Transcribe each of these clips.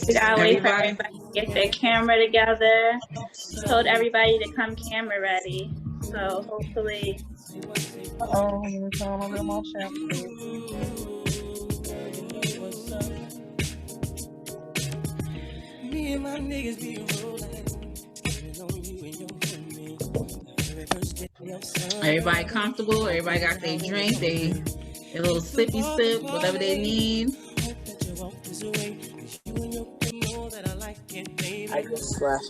We gotta wait for everybody to get their camera together. Told everybody to come camera ready. So hopefully. Oh, you're trying to get my chef. Me and my niggas be rolling. Everybody comfortable? Everybody got their drink, they little sippy sip, whatever they need. I just left.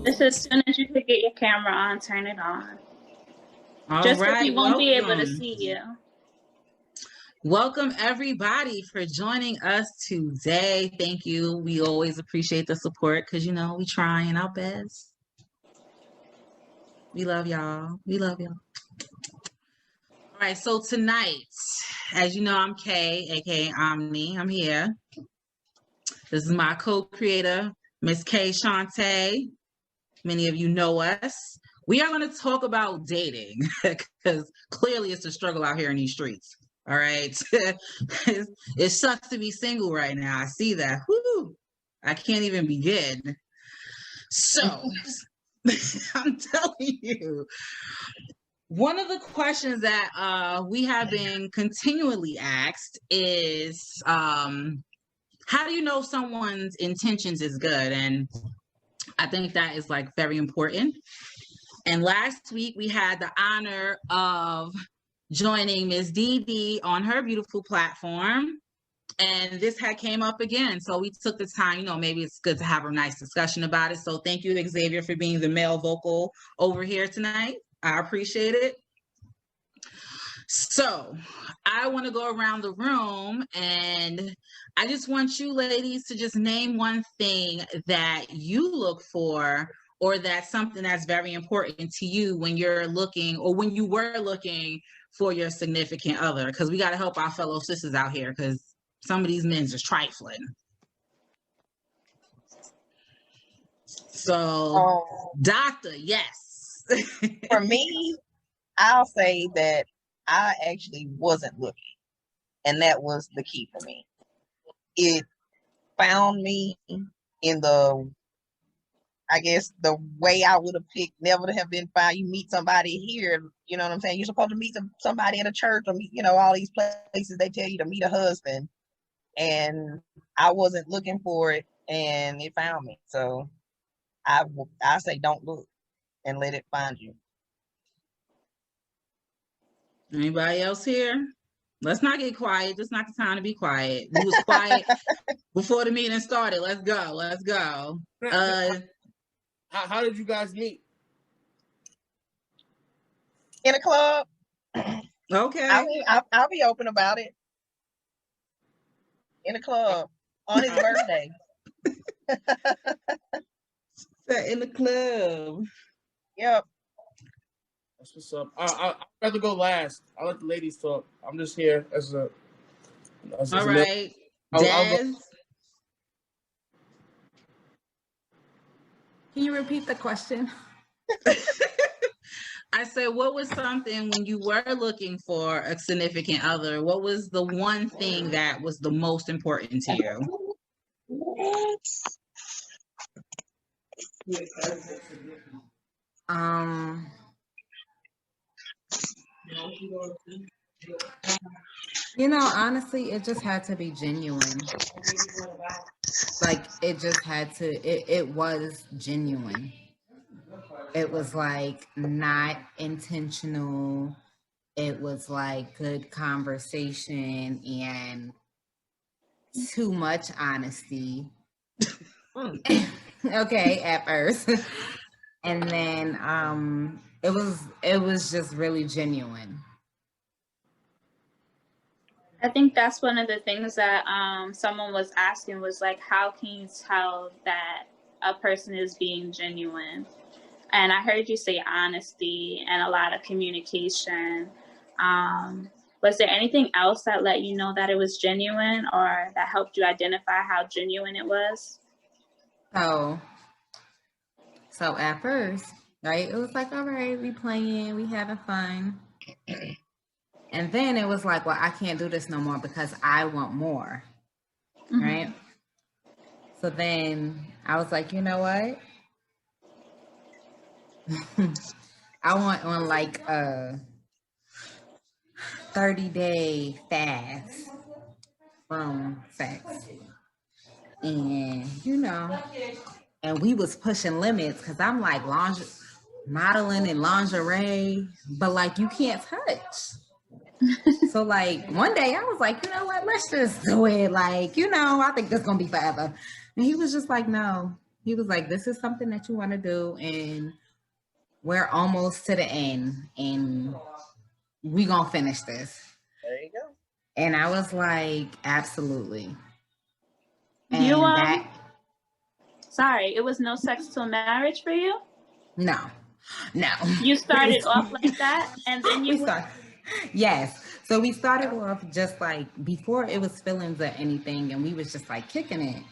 Just as soon as you could get your camera on, turn it on. All just right, so we won't be able to see you. Welcome everybody for joining us today. Thank you. We always appreciate the support because, you know, we trying our best. We love y'all. We love y'all. All right, so tonight, as you know, I'm Kay, aka Omni. I'm here. This is my co-creator, Miss Kay Shantae. Many of you know us. We are going to talk about dating because clearly it's a struggle out here in these streets. All right. It sucks to be single right now. I see that. Woo! I can't even begin. So I'm telling you, one of the questions that we have been continually asked is, how do you know someone's intentions is good? And I think that is like very important. And last week we had the honor of joining Ms. Dee on her beautiful platform. And this had came up again. So we took the time, you know, maybe it's good to have a nice discussion about it. So thank you, Xavier, for being the male vocal over here tonight. I appreciate it. So I want to go around the room and I just want you ladies to just name one thing that you look for or that's something that's very important to you when you're looking or when you were looking for your significant other, because we got to help our fellow sisters out here because some of these men just trifling. So, doctor, yes. For me, I'll say that I actually wasn't looking, and that was the key for me. It found me in the, I guess, the way I would have picked never to have been found. You meet somebody here, you know what I'm saying? You're supposed to meet somebody at a church or meet, you know, all these places they tell you to meet a husband. And I wasn't looking for it, and it found me. So I say don't look and let it find you. Anybody else here? Let's not get quiet. This is not the time to be quiet. We was quiet before the meeting started. Let's go. Let's go. How did you guys meet? In a club. Okay. I'll be open about it. In a club on his birthday. In the club. Yep. That's what's up. I'd rather go last. I'll let the ladies talk. I'm just here as a. All right. Des. Can you repeat the question? I said, what was something when you were looking for a significant other? What was the one thing that was the most important to you? You know, honestly, it just had to be genuine. Like, it just had to, it was genuine. It was like not intentional. It was like good conversation and too much honesty. Okay, at first. And then it was just really genuine. I think that's one of the things that someone was asking was like, how can you tell that a person is being genuine? And I heard you say honesty and a lot of communication. Was there anything else that let you know that it was genuine or that helped you identify how genuine it was? So at first, right, it was like, all right, we playing, we having fun. And then it was like, well, I can't do this no more because I want more. Mhm. Right. So then I was like, you know what? I went on like a 30-day fast from sex. And, and we was pushing limits because I'm like modeling and lingerie, but like you can't touch. So like one day I was like, you know what, let's just do it. Like, I think this is gonna be forever. And he was just like, no. He was like, this is something that you want to do, and we're almost to the end, and we gonna finish this. There you go. And I was like, absolutely. You And sorry, it was no sex till marriage for you? No. You started off like that, and then you started. Yes. So we started off just like before it was feelings or anything, and we was just like kicking it.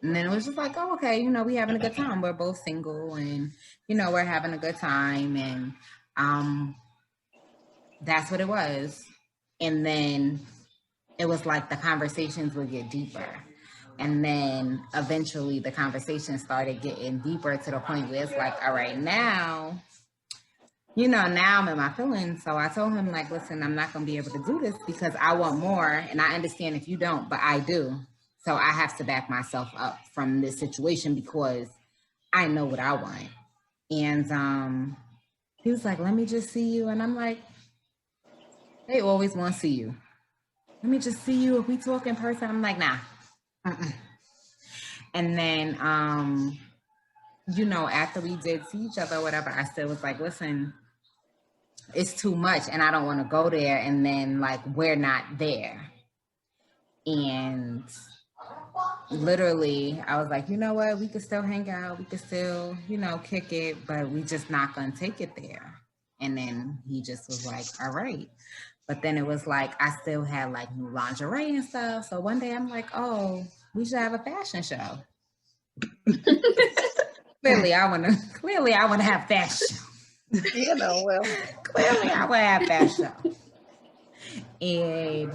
And then it was just like, oh, okay, we having a good time. We're both single, and we're having a good time, and that's what it was. And then it was like the conversations would get deeper. And then eventually the conversation started getting deeper to the point where it's like, all right, now, now I'm in my feelings. So I told him, like, listen, I'm not going to be able to do this because I want more. And I understand if you don't, but I do. So I have to back myself up from this situation because I know what I want. And he was like, let me just see you. And I'm like, they always want to see you. Let me just see you. If we talk in person, I'm like, nah. And then, after we did see each other or whatever, I still was like, listen, it's too much and I don't want to go there. And then like, we're not there. And literally I was like, you know what? We could still hang out. We could still, kick it, but we just not going to take it there. And then he just was like, all right. But then it was like, I still had like new lingerie and stuff. So one day I'm like, oh, we should have a fashion show. Clearly I want to have fashion. Well. Clearly I want to have fashion. And,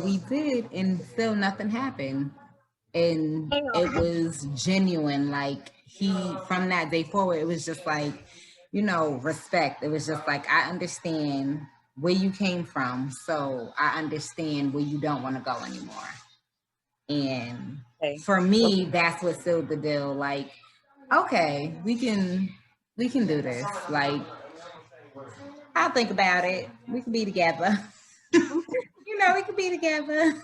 we did, and still nothing happened. And it was genuine. Like from that day forward, it was just like, respect. It was just like, I understand where you came from, so I understand where you don't want to go anymore. And for me, that's what sealed the deal. Like, okay, we can do this. Like, I'll think about it. We can be together. We can be together.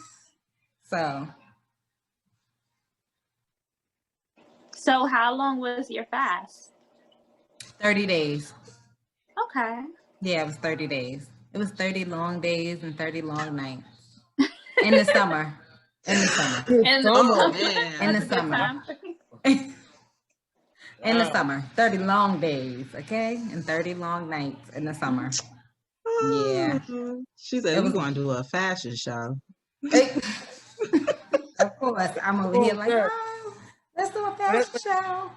So how long was your fast? 30 days. Okay. Yeah, it was 30 days. It was 30 long days and 30 long nights. In the summer. In the summer. In the summer. 30 long days, okay? And 30 long nights in the summer. Yeah. She said, we're going to do a fashion show. Of course. I'm over here like, oh, let's do a fashion show.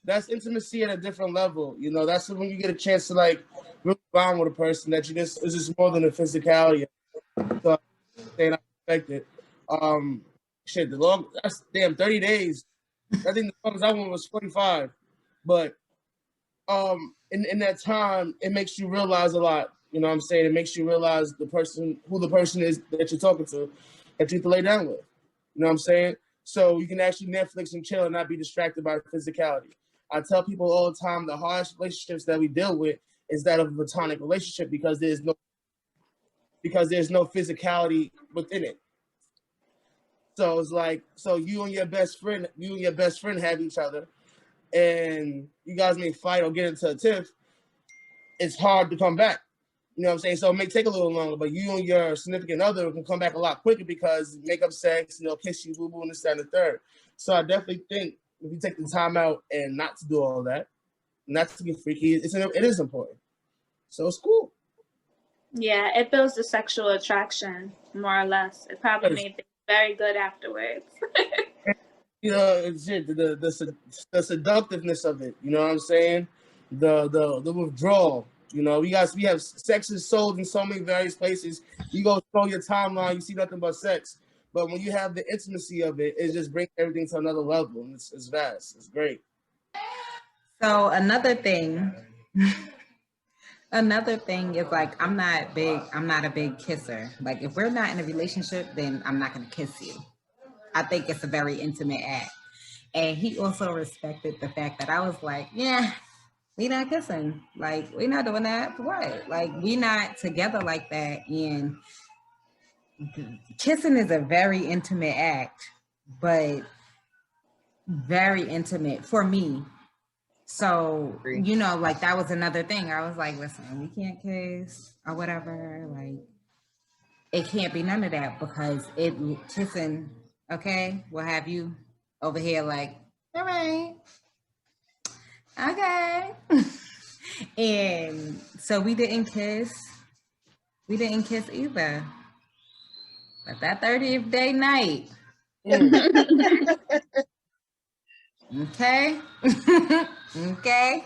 That's intimacy at a different level. That's when you get a chance to like really bond with a person that it's just more than a physicality. So saying I respect it. That's 30 days. I think the longest I went was 45. But in that time, it makes you realize a lot. You know what I'm saying? It makes you realize who the person is that you're talking to, that you have to lay down with. You know what I'm saying? So you can actually Netflix and chill and not be distracted by physicality. I tell people all the time, the hardest relationships that we deal with is that of a platonic relationship because there's no physicality within it. So it's like, you and your best friend have each other, and you guys may fight or get into a tiff. It's hard to come back. You know what I'm saying? So it may take a little longer, but you and your significant other can come back a lot quicker because make up sex, kiss you, boo boo, and this, that, and the third. So I definitely think if you take the time out and not to do all that, not to get freaky, it is important. So it's cool. Yeah, it builds the sexual attraction, more or less. It probably made things very good afterwards. It's the seductiveness of it. You know what I'm saying? The withdrawal. You know, we have sex is sold in so many various places. You go scroll your timeline, you see nothing but sex. But when you have the intimacy of it, it just brings everything to another level. And it's vast. It's great. So another thing is like I'm not a big kisser. Like if we're not in a relationship, then I'm not gonna kiss you. I think it's a very intimate act. And he also respected the fact that I was like, yeah, we not kissing. Like we not doing that for what? Like we not together like that. And kissing is a very intimate act, but very intimate for me. So, you know, like that was another thing. I was like, listen, we can't kiss or whatever. Like, it can't be none of that because kissing, okay, will have you over here like, all right, okay. And so we didn't kiss. We didn't kiss either. But that 30th day night, okay, okay.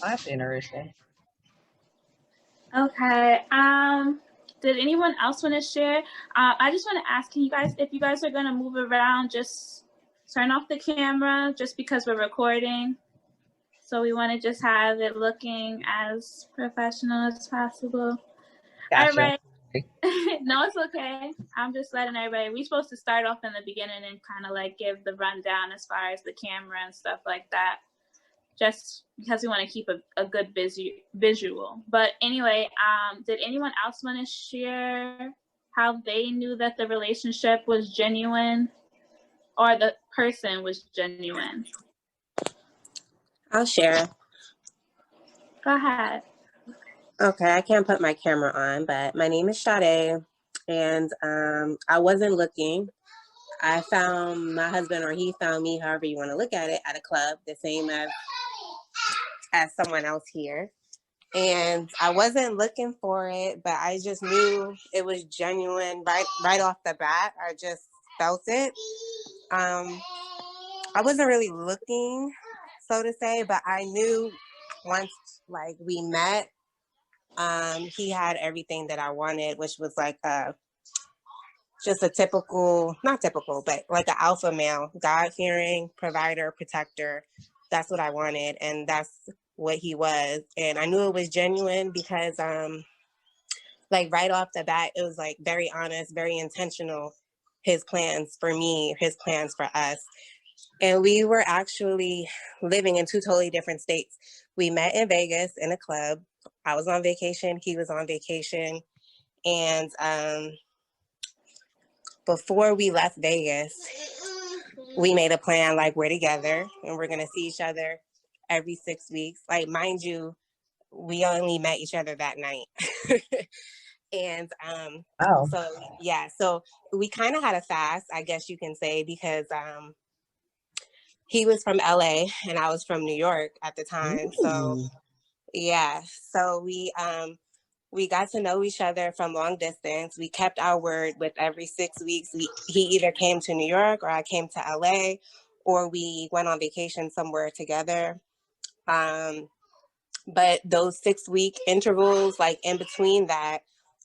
That's interesting. Okay. Did anyone else want to share? I just want to ask, if you guys are gonna move around, just turn off the camera, just because we're recording. So we want to just have it looking as professional as possible. Gotcha. All right. No, it's okay. I'm just letting everybody. We're supposed to start off in the beginning and kind of like give the rundown as far as the camera and stuff like that, just because we want to keep a good visual. But anyway, did anyone else want to share how they knew that the relationship was genuine or the person was genuine? I'll share. Go ahead. Okay, I can't put my camera on, but my name is Sade, and I wasn't looking. I found my husband, or he found me, however you want to look at it, at a club, the same as someone else here. And I wasn't looking for it, but I just knew it was genuine right off the bat. I just felt it. I wasn't really looking, so to say, but I knew once like we met, he had everything that I wanted, which was like just a typical, not typical, but like an alpha male, God-fearing, provider, protector. That's what I wanted, and that's what he was. And I knew it was genuine because like right off the bat, it was like very honest, very intentional, his plans for me, his plans for us. And we were actually living in two totally different states. We met in Vegas in a club. I was on vacation, he was on vacation. And before we left Vegas, we made a plan, like we're together and we're gonna see each other every 6 weeks. Like, mind you, we only met each other that night. And so we kind of had a fast, I guess you can say, because he was from LA and I was from New York at the time. So yeah, so we got to know each other from long distance. We kept our word with every 6 weeks. He either came to New York or I came to LA, or we went on vacation somewhere together. But those 6 week intervals, like in between that,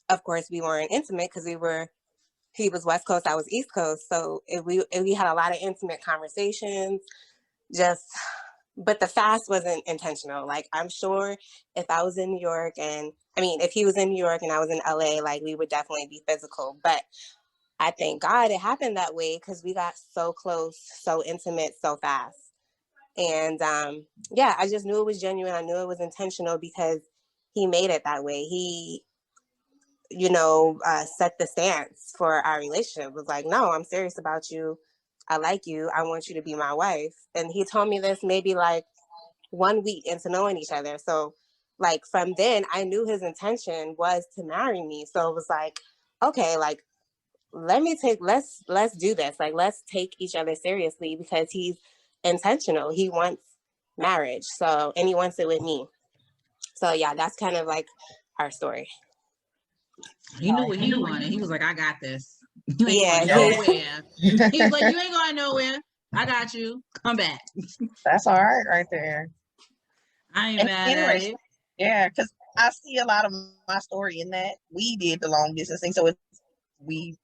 of course, we weren't intimate because he was West Coast, I was East Coast. So we had a lot of intimate conversations, but the fast wasn't intentional. Like, I'm sure if I was in New York if he was in New York and I was in LA, like we would definitely be physical. But I thank God it happened that way because we got so close, so intimate, so fast. And I just knew it was genuine. I knew it was intentional because he made it that way. He, set the stance for our relationship. It was like, no, I'm serious about you. I like you. I want you to be my wife. And he told me this maybe like 1 week into knowing each other. So like from then I knew his intention was to marry me. So it was like, okay, like let's do this. Like, let's take each other seriously because he's intentional. He wants marriage. So, and he wants it with me. So yeah, that's kind of like our story. He knew what he wanted. He was like, I got this. You ain't Yeah, going nowhere. He was like, you ain't going nowhere. I got you. Come back. That's all right there. I ain't And mad at interesting. it. Yeah, because I see a lot of my story in that. We did the long distance thing, so we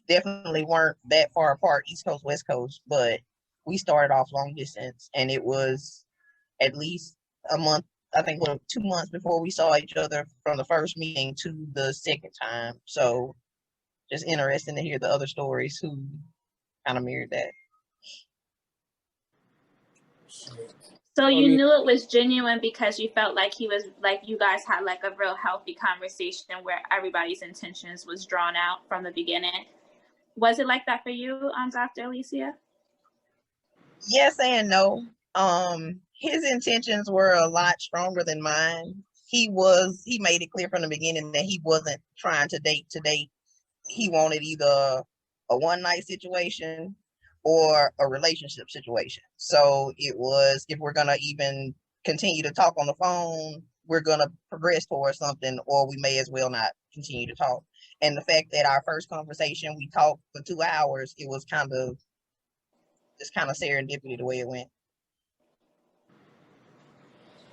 definitely weren't that far apart, East Coast, West Coast, but we started off long distance, and it was at least a month, I think, 2 months before we saw each other from the first meeting to the second time. So just interesting to hear the other stories who kind of mirrored that. So you knew it was genuine because you felt like he was like you guys had like a real healthy conversation where everybody's intentions was drawn out from the beginning. Was it like that for you, Dr. Alicia? Yes and no. His intentions were a lot stronger than mine. He made it clear from the beginning that he wasn't trying to date. He wanted either a one night situation or a relationship situation. So it was, if we're gonna even continue to talk on the phone, we're gonna progress towards something, or we may as well not continue to talk. And the fact that our first conversation, we talked for 2 hours, it was kind of serendipity the way it went.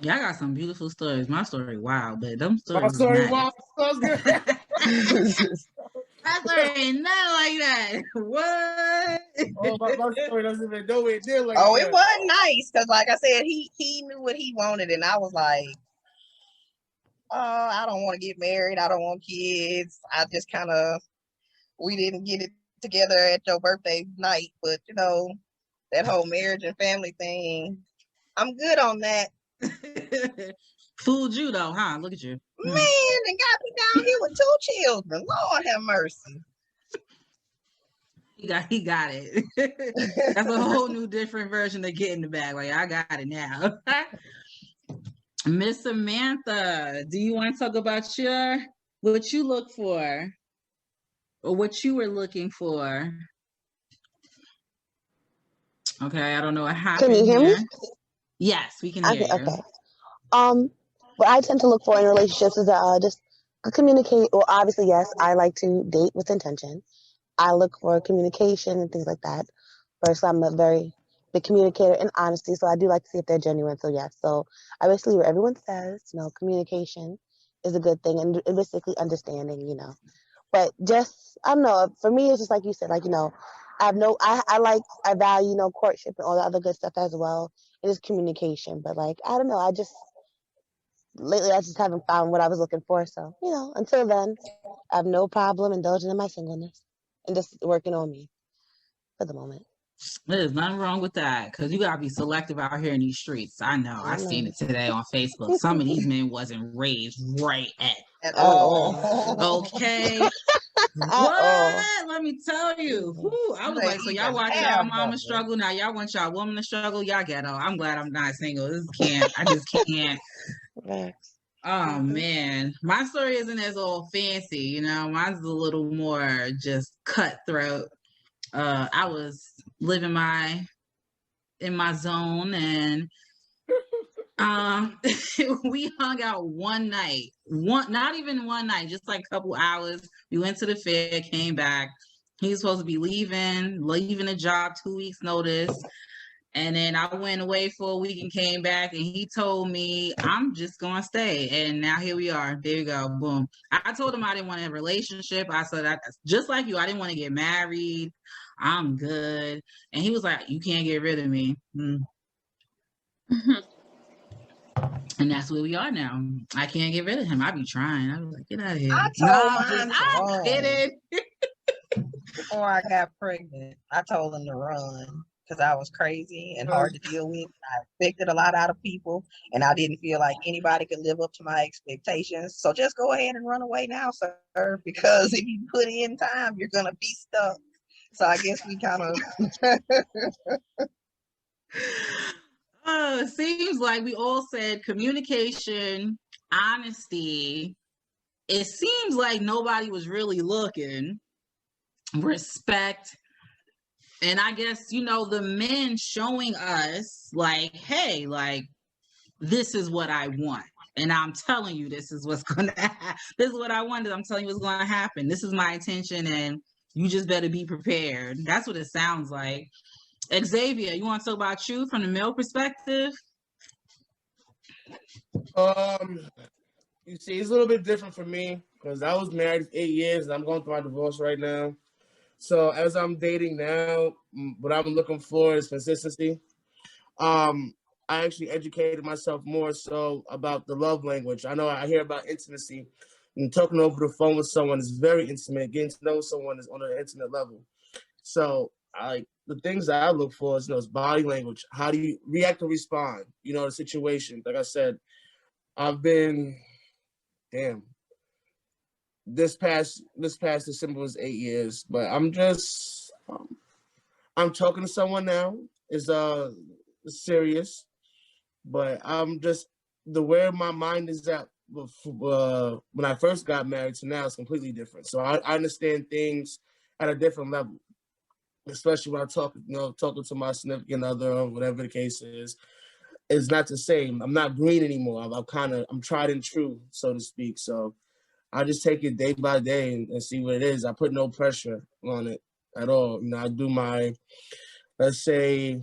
Yeah, I got some beautiful stories. My story wild, but them stories My story, nice. wow, sounds good. My story ain't nothing like that. What? Oh, my story doesn't even know it did like Oh, that. it wasn't nice because, like I said, he knew what he wanted, and I was like, I don't want to get married. I don't want kids. I just we didn't get it together at your birthday night, but that whole marriage and family thing, I'm good on that. Fooled you though, huh? Look at you. Man, and got me down here with 2 children. Lord have mercy. He got it. That's a whole new different version of getting the bag. Like, I got it now. Miss Samantha, do you want to talk about what you look for? Or what you were looking for? Okay, I don't know what happened. Can you hear here. me? Yes, we can hear you. Okay. What I tend to look for in relationships is just communicate. Well, obviously, yes, I like to date with intention. I look for communication and things like that. First, I'm a very big communicator and honesty, so I do like to see if they're genuine. So yes, so I basically what everyone says, communication is a good thing, and basically understanding, But just I don't know. For me, it's just like you said, I value courtship and all the other good stuff as well. It is communication, but I don't know. Lately I just haven't found what I was looking for. So until then, I have no problem indulging in my singleness and just working on me for the moment. There's nothing wrong with that because you gotta be selective out here in these streets. I know. I seen it today on Facebook. Some of these men wasn't raised right at all. Okay. What? Let me tell you. Whew, I was like, so y'all watch y'all mama struggle. Now y'all want y'all woman to struggle. Y'all ghetto. I'm glad I'm not single. I just can't. Oh man. My story isn't as all fancy, mine's a little more just cutthroat. I was living in my zone, and we hung out one night. Not even one night, just like a couple hours. We went to the fair, came back. He was supposed to be leaving a job, 2 weeks notice. And then I went away for a week and came back, and he told me, I'm just going to stay. And now here we are. There you go. Boom. I told him I didn't want a relationship. I said, just like you, I didn't want to get married. I'm good. And he was like, you can't get rid of me. And that's where we are now. I can't get rid of him. I be trying. I was like, get out of here. I'm kidding. Before I got pregnant, I told him to run because I was crazy and hard to deal with. I expected a lot out of people, and I didn't feel like anybody could live up to my expectations. So just go ahead and run away now, sir, because if you put in time, you're going to be stuck. So I guess we kind of... It seems like we all said communication, honesty. It seems like nobody was really looking. Respect. And I guess, the men showing us hey, this is what I want. And I'm telling you, this is what's going to happen. This is what I wanted. I'm telling you what's going to happen. This is my intention, and you just better be prepared. That's what it sounds like. Xavier, you want to talk about you from the male perspective? You see, it's a little bit different for me because I was married for 8 years and I'm going through my divorce right now. So as I'm dating now, what I'm looking for is consistency. I actually educated myself more so about the love language. I know I hear about intimacy, and talking over the phone with someone is very intimate. Getting to know someone is on an intimate level. So the things that I look for is body language. How do you react or respond? The situation. Like I said, I've been this past December was 8 years, but I'm talking to someone now. Is serious, but I'm just the where my mind is at when I first got married to now is completely different. So I understand things at a different level, especially when I talking to my significant other or whatever the case is. It's not the same. I'm not green anymore. I'm tried and true, so to speak. So I just take it day by day and see what it is. I put no pressure on it at all. I do my, let's say,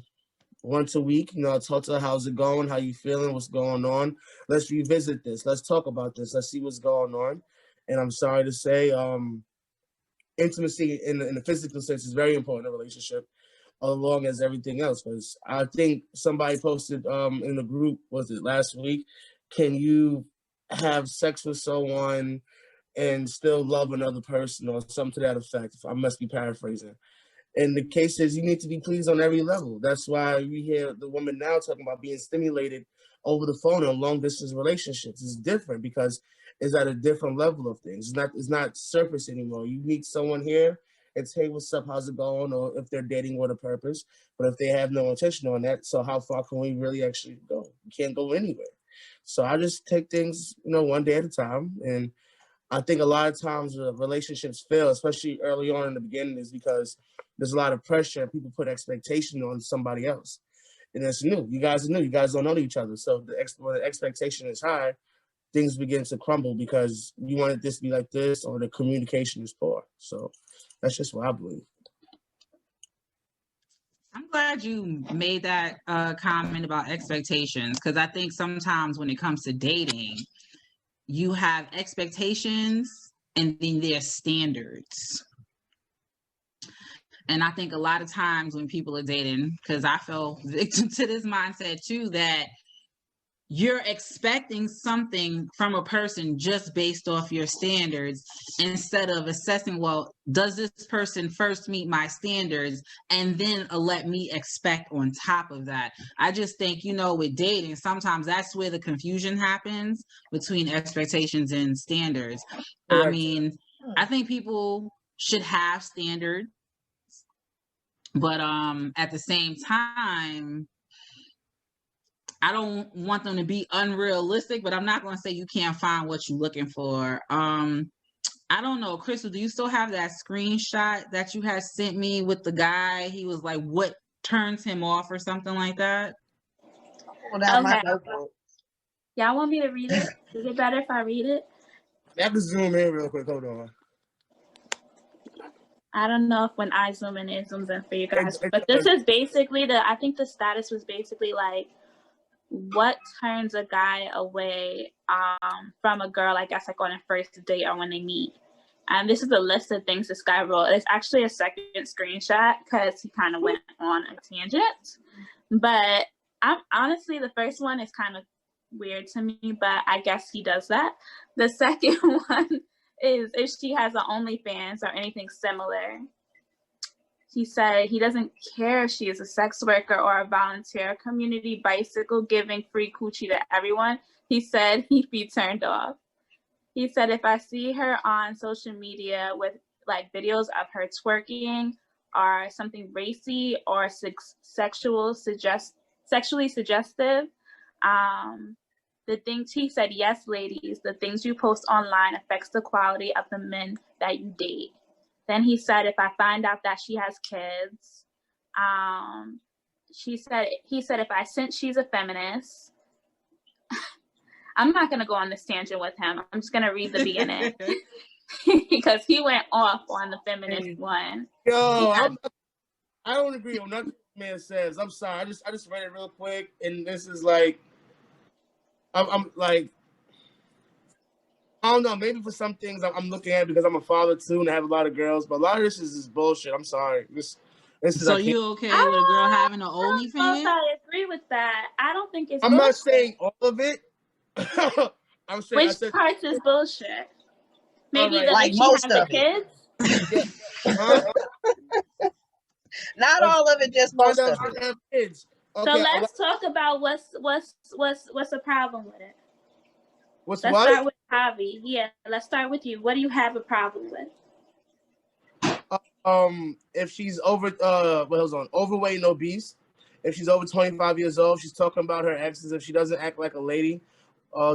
once a week, I talk to her, how's it going? How you feeling? What's going on? Let's revisit this. Let's talk about this. Let's see what's going on. And I'm sorry to say, intimacy in the physical sense is very important in a relationship, along as everything else. Because I think somebody posted in the group, was it last week? Can you have sex with someone and still love another person, or something to that effect? I must be paraphrasing. And the case is, you need to be pleased on every level. That's why we hear the woman now talking about being stimulated over the phone in long distance relationships. It's different because it's at a different level of things. It's not surface anymore. You meet someone here, it's, hey, what's up? How's it going? Or if they're dating with a purpose. But if they have no intention on that, so how far can we really actually go? We can't go anywhere. So I just take things, one day at a time. And I think a lot of times relationships fail, especially early on in the beginning, is because there's a lot of pressure. People put expectation on somebody else. And it's new. You guys are new. You guys don't know each other. So when the expectation is high, things begin to crumble because you wanted this to be like this, or the communication is poor. So that's just what I believe. I'm glad you made that comment about expectations, because I think sometimes when it comes to dating, you have expectations and then there's standards. And I think a lot of times when people are dating, because I fell victim to this mindset too, that you're expecting something from a person just based off your standards, instead of assessing, well, does this person first meet my standards and then let me expect on top of that? I just think, with dating, sometimes that's where the confusion happens between expectations and standards. Correct. I mean, I think people should have standards, but at the same time, I don't want them to be unrealistic, but I'm not going to say you can't find what you're looking for. I don't know, Crystal, do you still have that screenshot that you had sent me with the guy? He was like, what turns him off or something like that? Okay. Y'all want me to read it? Is it better if I read it? I can zoom in real quick. Hold on. I don't know if when I zoom in, it zooms in for you guys. But this is basically I think the status was basically like, what turns a guy away from a girl, I guess, like on a first date or when they meet. And this is a list of things this guy wrote. It's actually a second screenshot because he kind of went on a tangent. But I'm honestly, the first one is kind of weird to me, but I guess he does that. The second one is if she has an OnlyFans or anything similar. He said he doesn't care if she is a sex worker or a volunteer, community bicycle giving free coochie to everyone. He said he'd be turned off. He said if I see her on social media with like videos of her twerking or something racy or sexually suggestive, the things he said, yes, ladies, the things you post online affects the quality of the men that you date. Then he said, if I find out that she has kids, he said, since she's a feminist, I'm not going to go on this tangent with him. I'm just going to read the beginning because he went off on the feminist one. Yo, I don't agree on nothing man says. I'm sorry. I just read it real quick, and this is like, I'm like, I don't know. Maybe for some things I'm looking at because I'm a father too, and I have a lot of girls. But a lot of this is just bullshit. I'm sorry. This is. So you okay with a girl having an I don't know if OnlyFans? I agree with that. I don't think it's I'm bullshit. not saying all of it. I'm saying Which parts is bullshit? Maybe right. the Like if she most has the of it. kids. Not all of it, just most of it. Have kids. So Okay, let's talk about what's the problem with it. Let's start with Javi. Yeah, let's start with you. What do you have a problem with? If she's overweight and obese, if she's over 25 years old, she's talking about her exes. If she doesn't act like a lady,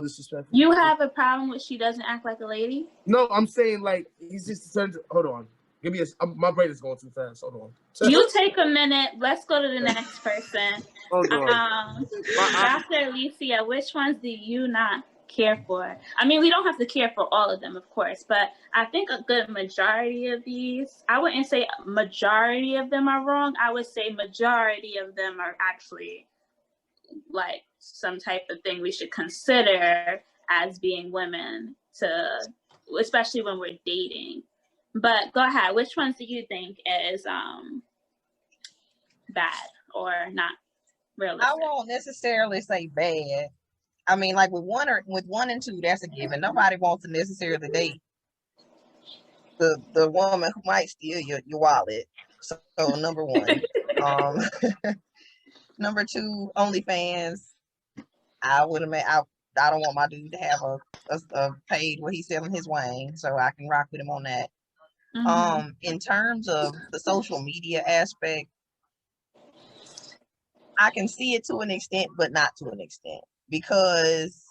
disrespectful. You have a problem with she doesn't act like a lady? No, I'm saying like he's just hold on. Give me my brain is going too fast. Hold on. You take a minute. Let's go to the next person. Hold on. Dr. Alicia, which ones do you not care for? I mean, we don't have to care for all of them, of course, but I think a good majority of these, I wouldn't say majority of them are wrong. I would say majority of them are actually like some type of thing we should consider as being women, especially when we're dating. But go ahead. Which ones do you think is bad or not realistic? I won't necessarily say bad. I mean, like with one and two, that's a given. Nobody wants to necessarily date the woman who might steal your wallet. So number one. Number two, OnlyFans. I don't want my dude to have a page where he's selling his wang, so I can rock with him on that. Mm-hmm. In terms of the social media aspect, I can see it to an extent, but not to an extent, because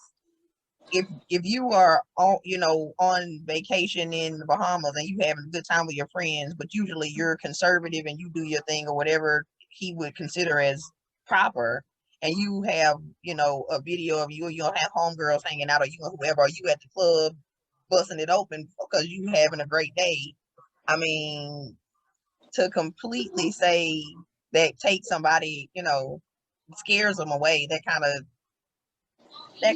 if you are on vacation in the Bahamas and you having a good time with your friends, but usually you're conservative and you do your thing or whatever he would consider as proper, and you have a video of you have homegirls hanging out, or you or whoever, or you at the club busting it open because you having a great day. I mean, to completely say that take somebody, scares them away, that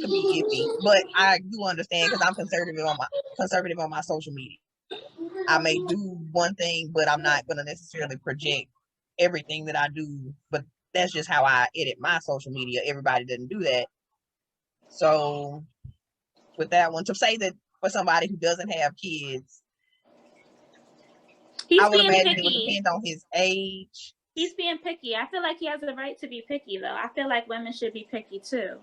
could be iffy. But I do understand, because I'm conservative on my social media. I may do one thing, but I'm not going to necessarily project everything that I do. But that's just how I edit my social media. Everybody doesn't do that. So with that one, to say that for somebody who doesn't have kids, I would imagine picky. It would depend on his age. He's being picky. I feel like he has the right to be picky, though. I feel like women should be picky too.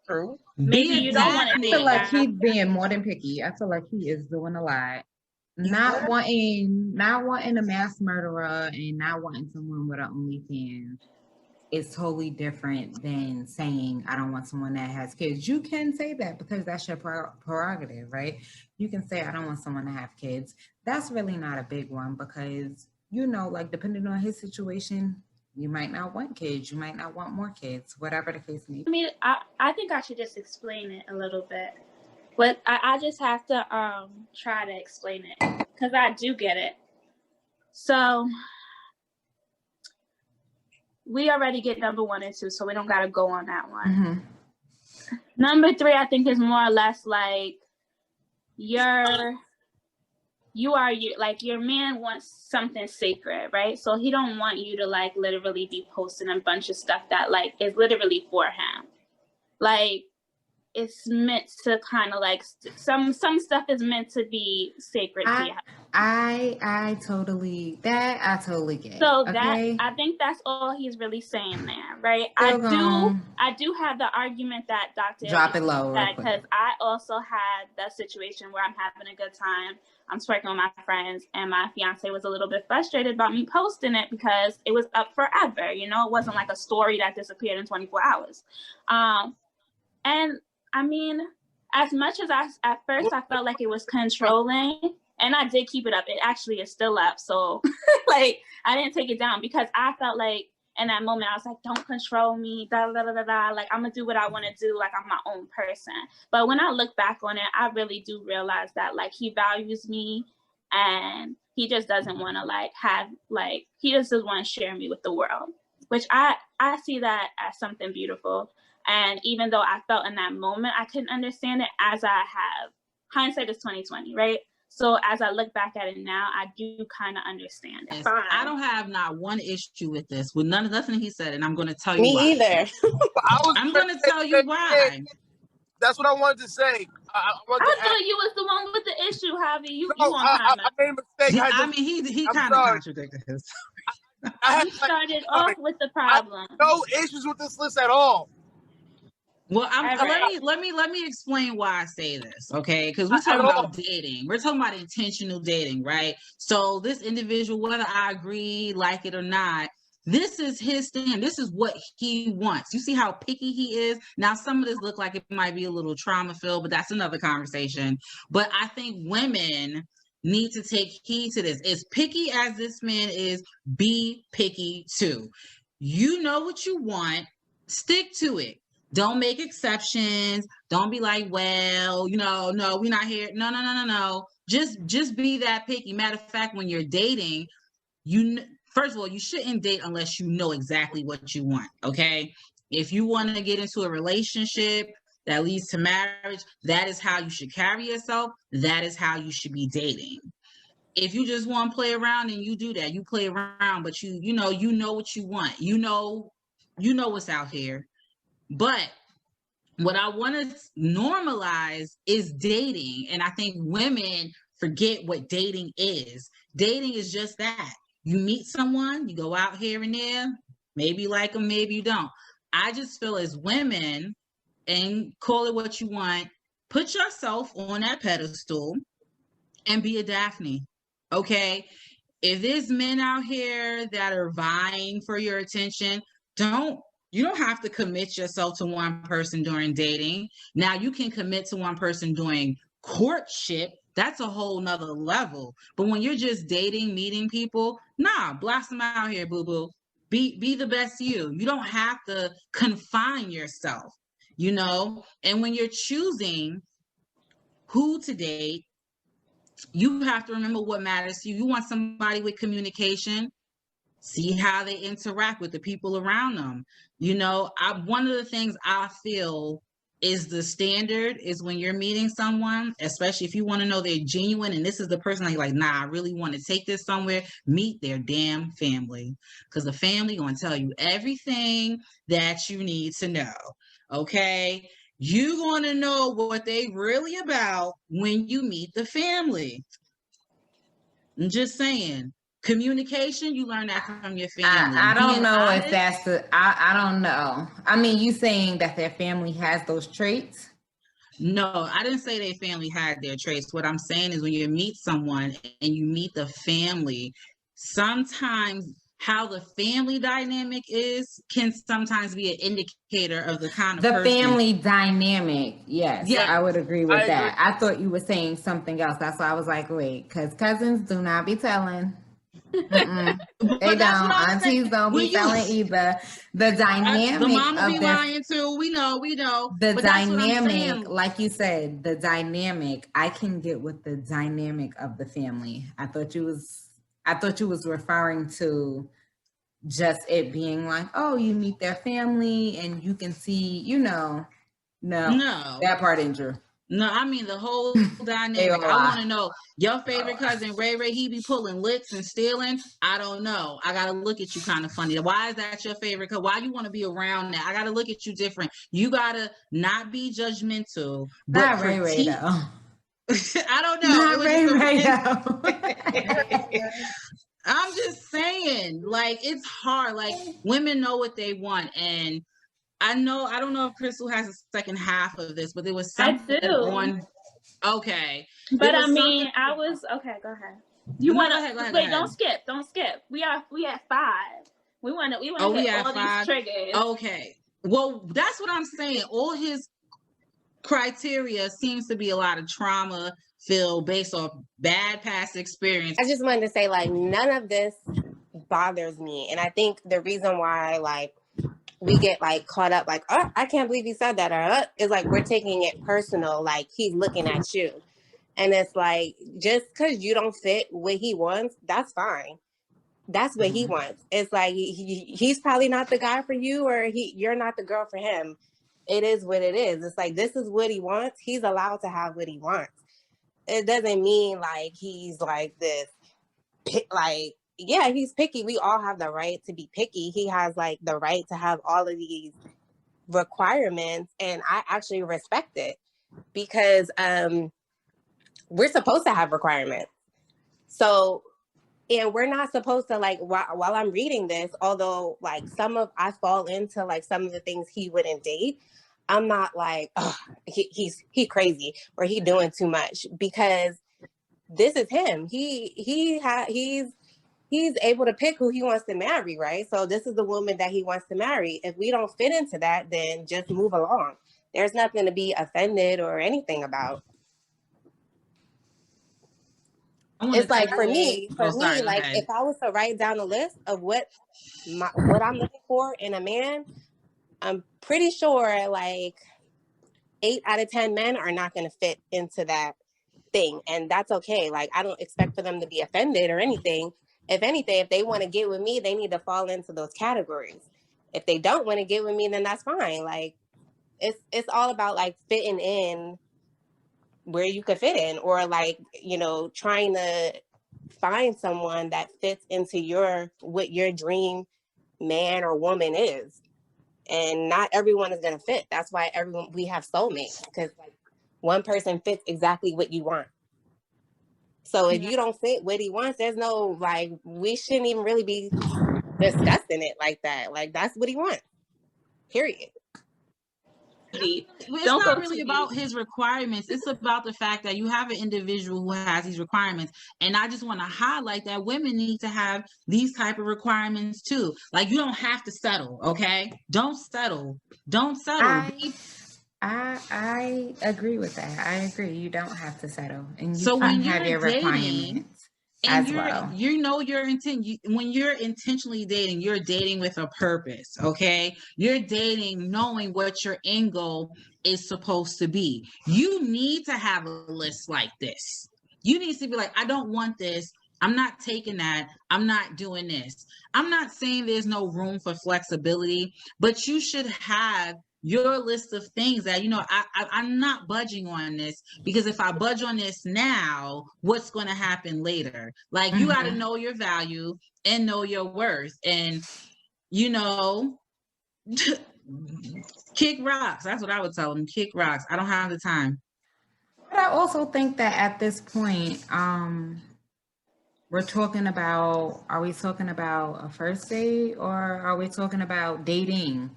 True. Maybe you don't want to. I feel like he's being more than picky. I feel like he is doing a lot. Not wanting a mass murderer and not wanting someone with an OnlyFans is totally different than saying I don't want someone that has kids. You can say that because that's your prerogative, right? You can say I don't want someone to have kids. That's really not a big one because, like depending on his situation, you might not want kids. You might not want more kids, whatever the case may be. I mean, I think I should just explain it a little bit. But I just have to try to explain it because I do get it. So we already get number 1 and 2, so we don't got to go on that one. Mm-hmm. Number 3, I think, is more or less like your man wants something sacred, right? So he don't want you to like literally be posting a bunch of stuff that like is literally for him. Like it's meant to kind of like some stuff is meant to be sacred to you. I totally get. So okay? I think that's all he's really saying there, right? I do have the argument that Dr. Drop it low, because I also had that situation where I'm having a good time. I'm twerking with my friends, and my fiance was a little bit frustrated about me posting it because it was up forever. It wasn't like a story that disappeared in 24 hours. And I mean, as much as at first I felt like it was controlling, and I did keep it up. It actually is still up. So like I didn't take it down because I felt like in that moment I was like, don't control me, da da da da da. Like I'm gonna do what I want to do. Like I'm my own person. But when I look back on it, I really do realize that like he values me, and he just doesn't want to he just doesn't want to share me with the world. which I see that as something beautiful. And even though I felt in that moment, I couldn't understand it, as I have. Hindsight is 20/20, right? So as I look back at it now, I do kind of understand it. Fine. I don't have not one issue with this, with nothing he said, and I'm going to tell you Me why. either. I'm going to tell you why. That's what I wanted to say. I thought you was the one with the issue, Javi. You on I time. made a mistake. I mean, he kind of contradicted his. You started off with the problem. No issues with this list at all. Well, let me explain why I say this, okay? Because we're talking about dating. We're talking about intentional dating, right? So this individual, whether I agree, like it or not, this is his stand. This is what he wants. You see how picky he is? Now, some of this look like it might be a little trauma-filled, but that's another conversation. But I think women need to take heed to this. As picky as this man is, be picky too. You know what you want. Stick to it. Don't make exceptions. Don't be like, well, no, we're not here. No. Just be that picky. Matter of fact, when you're dating, first of all, you shouldn't date unless you know exactly what you want, okay? If you want to get into a relationship that leads to marriage, that is how you should carry yourself. That is how you should be dating. If you just want to play around and you do that, you play around, but you know what you want. You know what's out here. But what I want to normalize is dating. And I think women forget what dating is. Dating is just that. You meet someone, you go out here and there, maybe you like them, maybe you don't. I just feel as women, and call it what you want, put yourself on that pedestal and be a Daphne, okay? If there's men out here that are vying for your attention, you don't have to commit yourself to one person during dating. Now you can commit to one person during courtship. That's a whole nother level. But when you're just dating, meeting people, blast them out here, boo-boo. Be the best you. You don't have to confine yourself, And when you're choosing who to date, you have to remember what matters to you. You want somebody with communication. See how they interact with the people around them. One of the things I feel is the standard is when you're meeting someone, especially if you want to know they're genuine and this is the person like, I really want to take this somewhere, meet their damn family. Because the family going to tell you everything that you need to know, okay? You're going to know what they really about when you meet the family. I'm just saying. Communication, you learn that from your family. I don't know if that's I don't know. I mean, you saying that their family has those traits? No, I didn't say their family had their traits. What I'm saying is when you meet someone and you meet the family, sometimes how the family dynamic is can sometimes be an indicator of the kind of person. Family dynamic, yes, yeah, I would agree with that. I thought you were saying something else. That's why I was like, wait, because cousins do not be telling. They don't. Aunties don't be telling either. The dynamic the mama of be lying too. We know. The dynamic, like you said, the dynamic. I can get with the dynamic of the family. I thought you was referring to just it being like, oh, you meet their family and you can see, no, that part ain't true. No, I mean the whole dynamic. I want to know your favorite cousin Ray. He be pulling licks and stealing. I don't know. I gotta look at you kind of funny. Why is that your favorite? Why you want to be around that? I gotta look at you different. You gotta not be judgmental. But not Ray though. I don't know. Not Ray though. I'm just saying, like it's hard. Like women know what they want, and I don't know if Crystal has a second half of this, but there was something on. Okay. But I mean, okay, go ahead. You want to wait, don't skip. We at 5. We want to hit all these triggers. Okay. Well, that's what I'm saying. All his criteria seems to be a lot of trauma filled based off bad past experience. I just wanted to say, like, none of this bothers me. And I think the reason why, like, we get like caught up like, oh, I can't believe he said that, or it's like we're taking it personal, like he's looking at you. And it's like, just because you don't fit what he wants, that's fine. That's what he wants. It's like he's probably not the guy for you, or you're not the girl for him. It is what it is. It's like, this is what he wants. He's allowed to have what he wants. It doesn't mean like he's like this, like, yeah, he's picky. We all have the right to be picky. He has like the right to have all of these requirements, and I actually respect it, because we're supposed to have requirements. So, and we're not supposed to, like, while I'm reading this, although like I fall into like some of the things he wouldn't date, I'm not like, oh, he's crazy or he doing too much, because this is him. He's able to pick who he wants to marry, right? So this is the woman that he wants to marry. If we don't fit into that, then just move along. There's nothing to be offended or anything about. It's like, for me, like, if I was to write down a list of what I'm looking for in a man, I'm pretty sure like 8 out of 10 men are not going to fit into that thing. And that's okay. Like, I don't expect for them to be offended or anything. If anything, if they want to get with me, they need to fall into those categories. If they don't want to get with me, then that's fine. Like, it's all about like fitting in where you could fit in, or like, you know, trying to find someone that fits into what your dream man or woman is. And not everyone is going to fit. That's why we have soulmates, because like one person fits exactly what you want. So if you don't fit what he wants, there's no, like, we shouldn't even really be discussing it like that. Like, that's what he wants. Period. It's not really about his requirements. It's about the fact that you have an individual who has these requirements. And I just want to highlight that women need to have these type of requirements too. Like, you don't have to settle, okay? Don't settle. I agree with that. I agree. You don't have to settle, and you so can when have your requirements as well. You know your intent. When you're intentionally dating, you're dating with a purpose, okay? You're dating knowing what your end goal is supposed to be. You need to have a list like this. You need to be like, I don't want this. I'm not taking that. I'm not doing this. I'm not saying there's no room for flexibility, but you should have your list of things that, you know, I'm not budging on this, because if I budge on this now, what's going to happen later? Like, you got to know your value and know your worth, and, you know, kick rocks. That's what I would tell them. Kick rocks. I don't have the time. But I also think that at this point, are we talking about a first date, or are we talking about dating?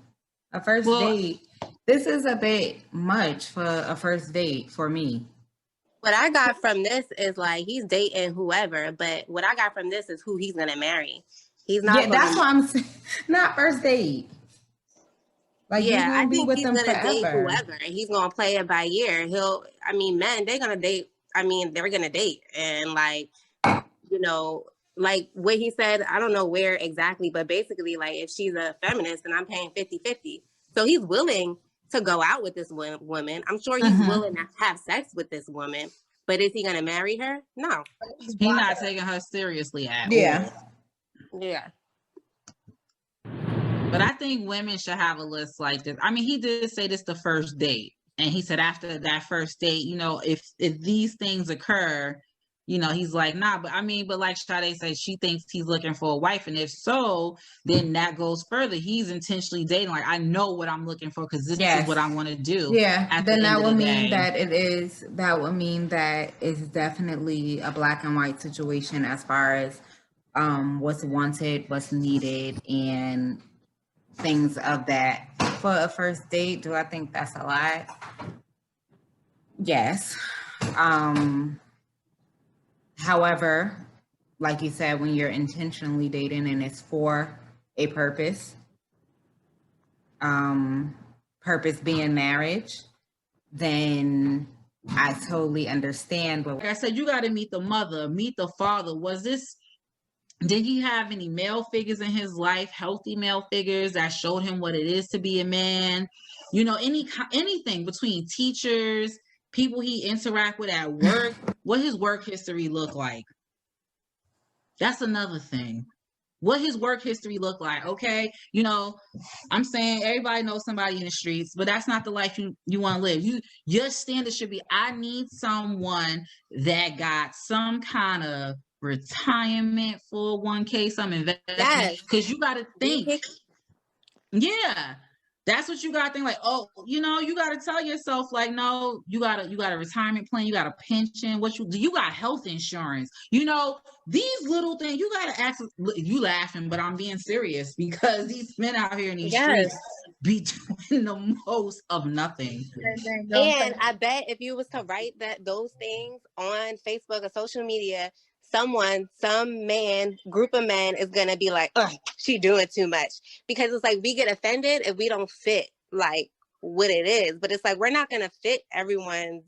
A first date, this is a bit much for a first date for me. What I got from this is like, he's dating whoever, but what I got from this is who he's going to marry. He's not. Yeah, that's what I'm saying. Not first date. Like, yeah, I think he's going to date whoever, and he's going to play it by ear. Men, they're going to date. They're going to date. And like, you know, like what he said, I don't know where exactly, but basically, like, if she's a feminist, then I'm paying 50-50. So he's willing to go out with this woman. I'm sure he's willing to have sex with this woman, but is he going to marry her? No. He's not taking her seriously at all. Yeah. But I think women should have a list like this. I mean, he did say this the first date, and he said after that first date, you know, if these things occur, you know, he's like, nah, but like Sade said, she thinks he's looking for a wife. And if so, then that goes further. He's intentionally dating. Like, I know what I'm looking for, because this is what I want to do. Yeah. Then that would mean that it's definitely a black and white situation as far as what's wanted, what's needed, and things of that. For a first date, do I think that's a lot? Yes. However, like you said, when you're intentionally dating and it's for a purpose, purpose being marriage, then I totally understand. But like I said, you got to meet the mother, meet the father. Did he have any male figures in his life, healthy male figures that showed him what it is to be a man? You know, anything between teachers, people he interact with at work, what his work history look like. That's another thing. what his work history looked like. Okay, you know, I'm saying everybody knows somebody in the streets, but that's not the life you want to live. Your standard should be, I need someone that got some kind of retirement 401k, some investment, Yes. because you got to Be think. picky. Yeah, that's what you got to think. Like, oh, you know, you got to tell yourself, like, no, you got a retirement plan, you got a pension, you got health insurance. You know, these little things you got to ask. You laughing, but I'm being serious, because these men out here in these Yes. streets be doing the most of nothing. And I bet if you was to write those things on Facebook or social media, some man, group of men is gonna be like, "Ugh, she doing too much," because it's like we get offended if we don't fit like what it is. But it's like we're not gonna fit everyone's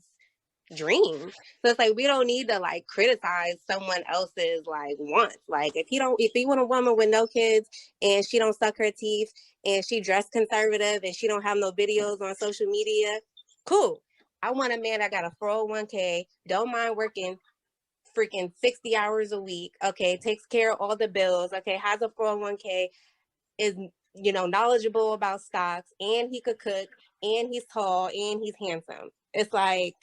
dream. So it's like we don't need to like criticize someone else's like wants. Like if you want a woman with no kids and she don't suck her teeth and she dressed conservative and she don't have no videos on social media, cool. I want a man that got a 401k, don't mind working freaking 60 hours a week, okay, takes care of all the bills, okay, has a 401k, is, you know, knowledgeable about stocks, and he could cook, and he's tall, and he's handsome. It's like,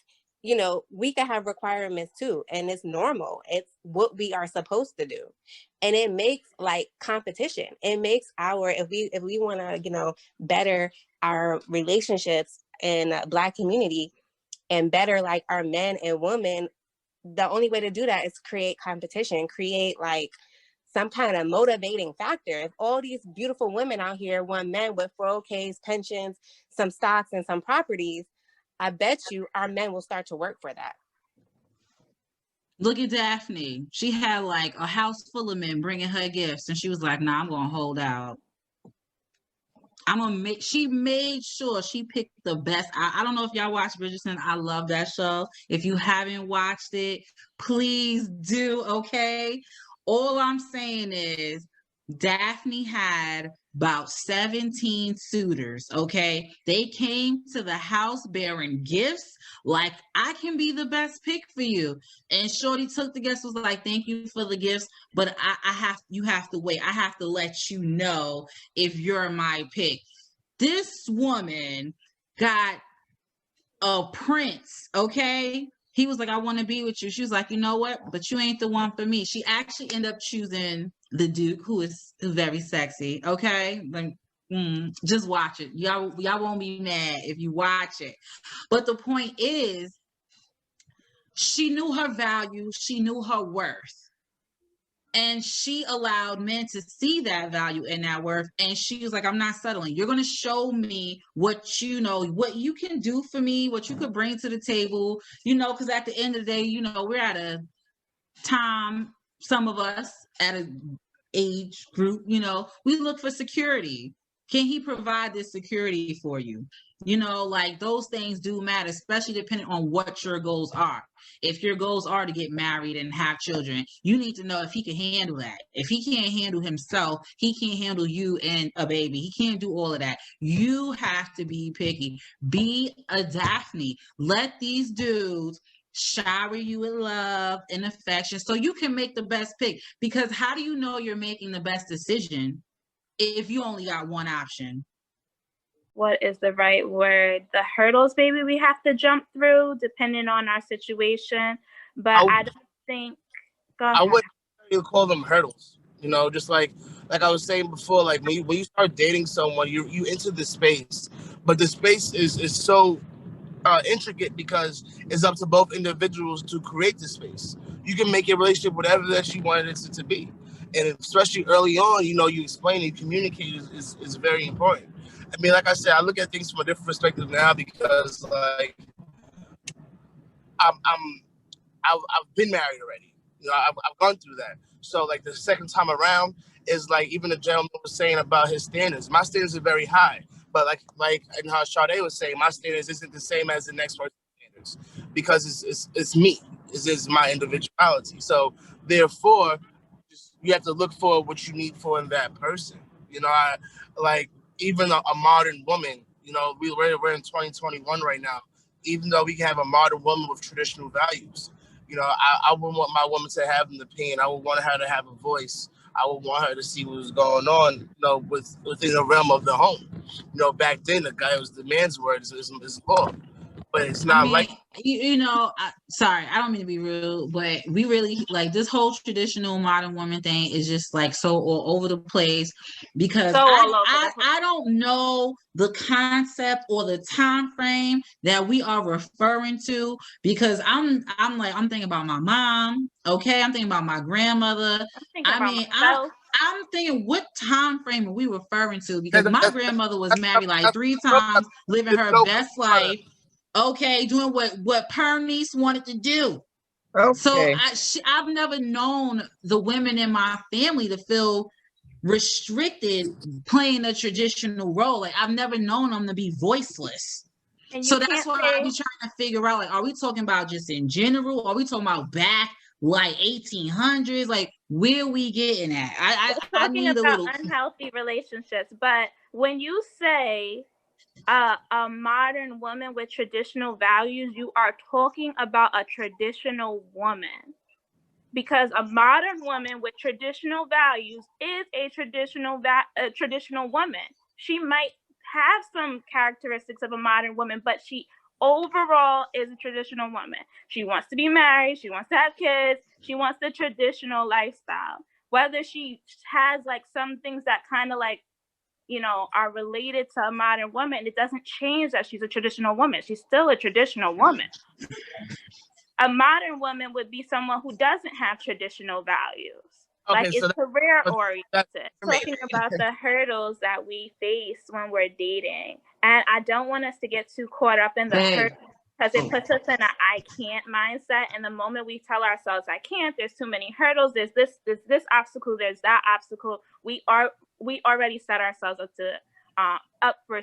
you know, we could have requirements too, and it's normal. It's what we are supposed to do. And it makes like competition. It makes if we want to, you know, better our relationships in a Black community and better like our men and women, the only way to do that is create competition, create like some kind of motivating factor. If all these beautiful women out here want men with 401ks, pensions, some stocks, and some properties, I bet you our men will start to work for that. Look at Daphne. She had like a house full of men bringing her gifts, and she was like, "Nah, I'm gonna hold out. She made sure she picked the best. I don't know if y'all watch Bridgerton. I love that show. If you haven't watched it, please do. Okay. All I'm saying is Daphne had about 17 suitors. Okay. They came to the house bearing gifts. Like, I can be the best pick for you. And Shorty took the gifts, was like, thank you for the gifts, but you have to wait. I have to let you know if you're my pick. This woman got a prince, okay? He was like, I want to be with you. She was like, you know what? But you ain't the one for me. She actually ended up choosing the Duke, who is very sexy, okay? Like, just watch it. Y'all won't be mad if you watch it. But the point is, she knew her value. She knew her worth. And she allowed men to see that value and that worth. And she was like, I'm not settling. You're going to show me what you know, what you can do for me, what you could bring to the table, you know, because at the end of the day, you know, we're at a time, some of us at an age group, you know, we look for security. Can he provide this security for you? You know, like those things do matter, especially depending on what your goals are. If your goals are to get married and have children, you need to know if he can handle that. If he can't handle himself, he can't handle you and a baby. He can't do all of that. You have to be picky. Be a Daphne. Let these dudes shower you with love and affection so you can make the best pick. Because how do you know you're making the best decision if you only got one option? What is the right word? The hurdles maybe we have to jump through depending on our situation. But I don't think, go ahead. I wouldn't call them hurdles. You know, just like I was saying before, like when you start dating someone, you enter the space, but the space is so intricate because it's up to both individuals to create the space. You can make your relationship whatever that you wanted it to be, and especially early on, you know, you explain and communicate is very important. I mean, like I said, I look at things from a different perspective now because like I've been married already. You know, I've gone through that. So like the second time around is like even the gentleman was saying about his standards. My standards are very high, but like and how Sade was saying, my standards isn't the same as the next person's standards because it's me. It is my individuality. So therefore, you have to look for what you need for in that person. You know, I like even a modern woman. You know, we're in 2021 right now. Even though we can have a modern woman with traditional values, you know, I would want my woman to have an opinion. I would want her to have a voice. I would want her to see what was going on, you know, within the realm of the home. You know, back then the guy was the man's word is law, but it's I not mean, like. you know, sorry, I don't mean to be rude, but we really like this whole traditional modern woman thing is just like so all over the place because So all over the place. I don't know the concept or the time frame that we are referring to because I'm thinking about my mom, okay? I'm thinking about my grandmother. I'm thinking I about mean, myself. I'm thinking what time frame are we referring to? Because my grandmother was married like 3 times, living her best life. Okay, doing what her niece wanted to do. Okay. So I've never known the women in my family to feel restricted playing a traditional role. Like I've never known them to be voiceless. And you So that's can't why say I be trying to figure out, like, are we talking about just in general? Are we talking about back like 1800s? Like where we getting at? I talking need a about little. unhealthy relationships, but when you say a modern woman with traditional values, you are talking about a traditional woman. Because a modern woman with traditional values is a traditional woman. She might have some characteristics of a modern woman, but she overall is a traditional woman. She wants to be married, she wants to have kids, she wants the traditional lifestyle. Whether she has like some things that kind of like, you know, are related to a modern woman, it doesn't change that she's a traditional woman. She's still a traditional woman. A modern woman would be someone who doesn't have traditional values. Okay, like it's career oriented. I mean, Talking about the hurdles that we face when we're dating. And I don't want us to get too caught up in the hurdles because it puts us in an I can't mindset. And the moment we tell ourselves I can't, there's too many hurdles, there's this obstacle, there's that obstacle, we already set ourselves up for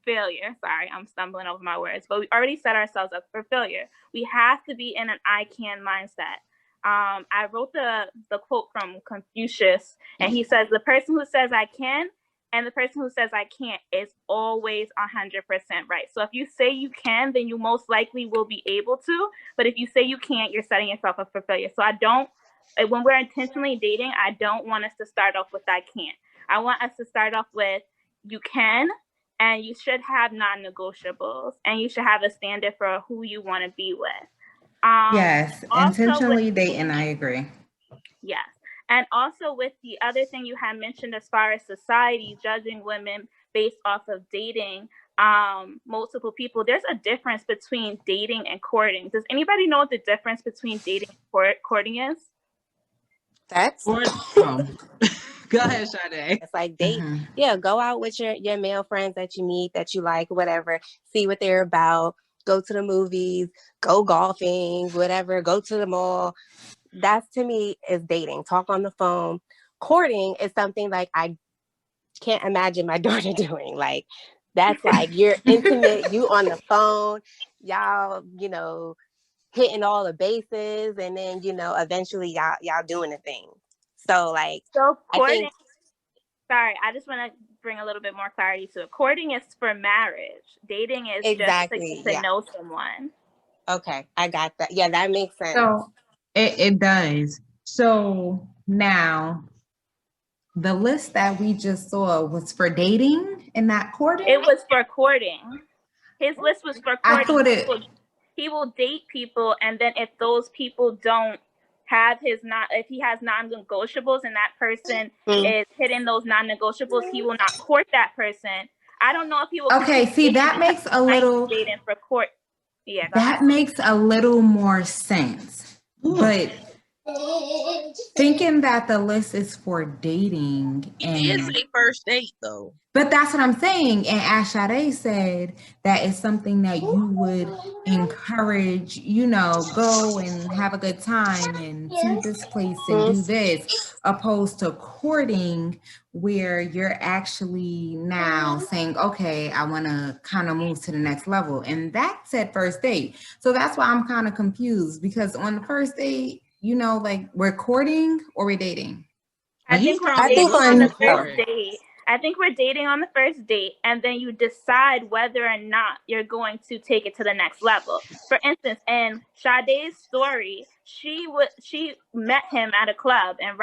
failure. Sorry, I'm stumbling over my words, but we already set ourselves up for failure. We have to be in an I can mindset. I wrote the quote from Confucius, and he says, the person who says I can and the person who says I can't is always 100% right. So if you say you can, then you most likely will be able to. But if you say you can't, you're setting yourself up for failure. So when we're intentionally dating, I don't want us to start off with I can't. I want us to start off with you can, and you should have non-negotiables, and you should have a standard for who you want to be with. Yes, intentionally dating, I agree. Yes. And also with the other thing you had mentioned as far as society judging women based off of dating multiple people, there's a difference between dating and courting. Does anybody know what the difference between dating and courting is? That's Go ahead, Sade. It's like date. Mm-hmm. Yeah, go out with your male friends that you meet, that you like, whatever. See what they're about. Go to the movies, go golfing, whatever. Go to the mall. That's, to me, is dating. Talk on the phone. Courting is something like I can't imagine my daughter doing. Like, that's like you're intimate, you on the phone, y'all, hitting all the bases, and then, eventually y'all doing a thing. So, like, courting, sorry, I just want to bring a little bit more clarity to it. Courting is for marriage. Dating is exactly, just to get to know someone. Okay, I got that. Yeah, that makes sense. So it does. So now the list that we just saw was for dating and not courting? It was for courting. His list was for courting. He will date people, and then if those people don't have if he has non-negotiables and that person is hitting those non-negotiables, he will not court that person. I don't know if he will. Okay, see, that makes a little dating for court. Yeah, that makes a little more sense. But thinking that the list is for dating, and it's a first date though. But that's what I'm saying. And as Sade said, that is something that you would encourage, go and have a good time and see this place and do this, opposed to courting where you're actually now saying, okay, I want to kind of move to the next level. And that's at first date. So that's why I'm kind of confused, because on the first date, like we're courting or we're dating. I think on the first date. I think we're dating on the first date, and then you decide whether or not you're going to take it to the next level. For instance, in Sade's story, she met him at a club, and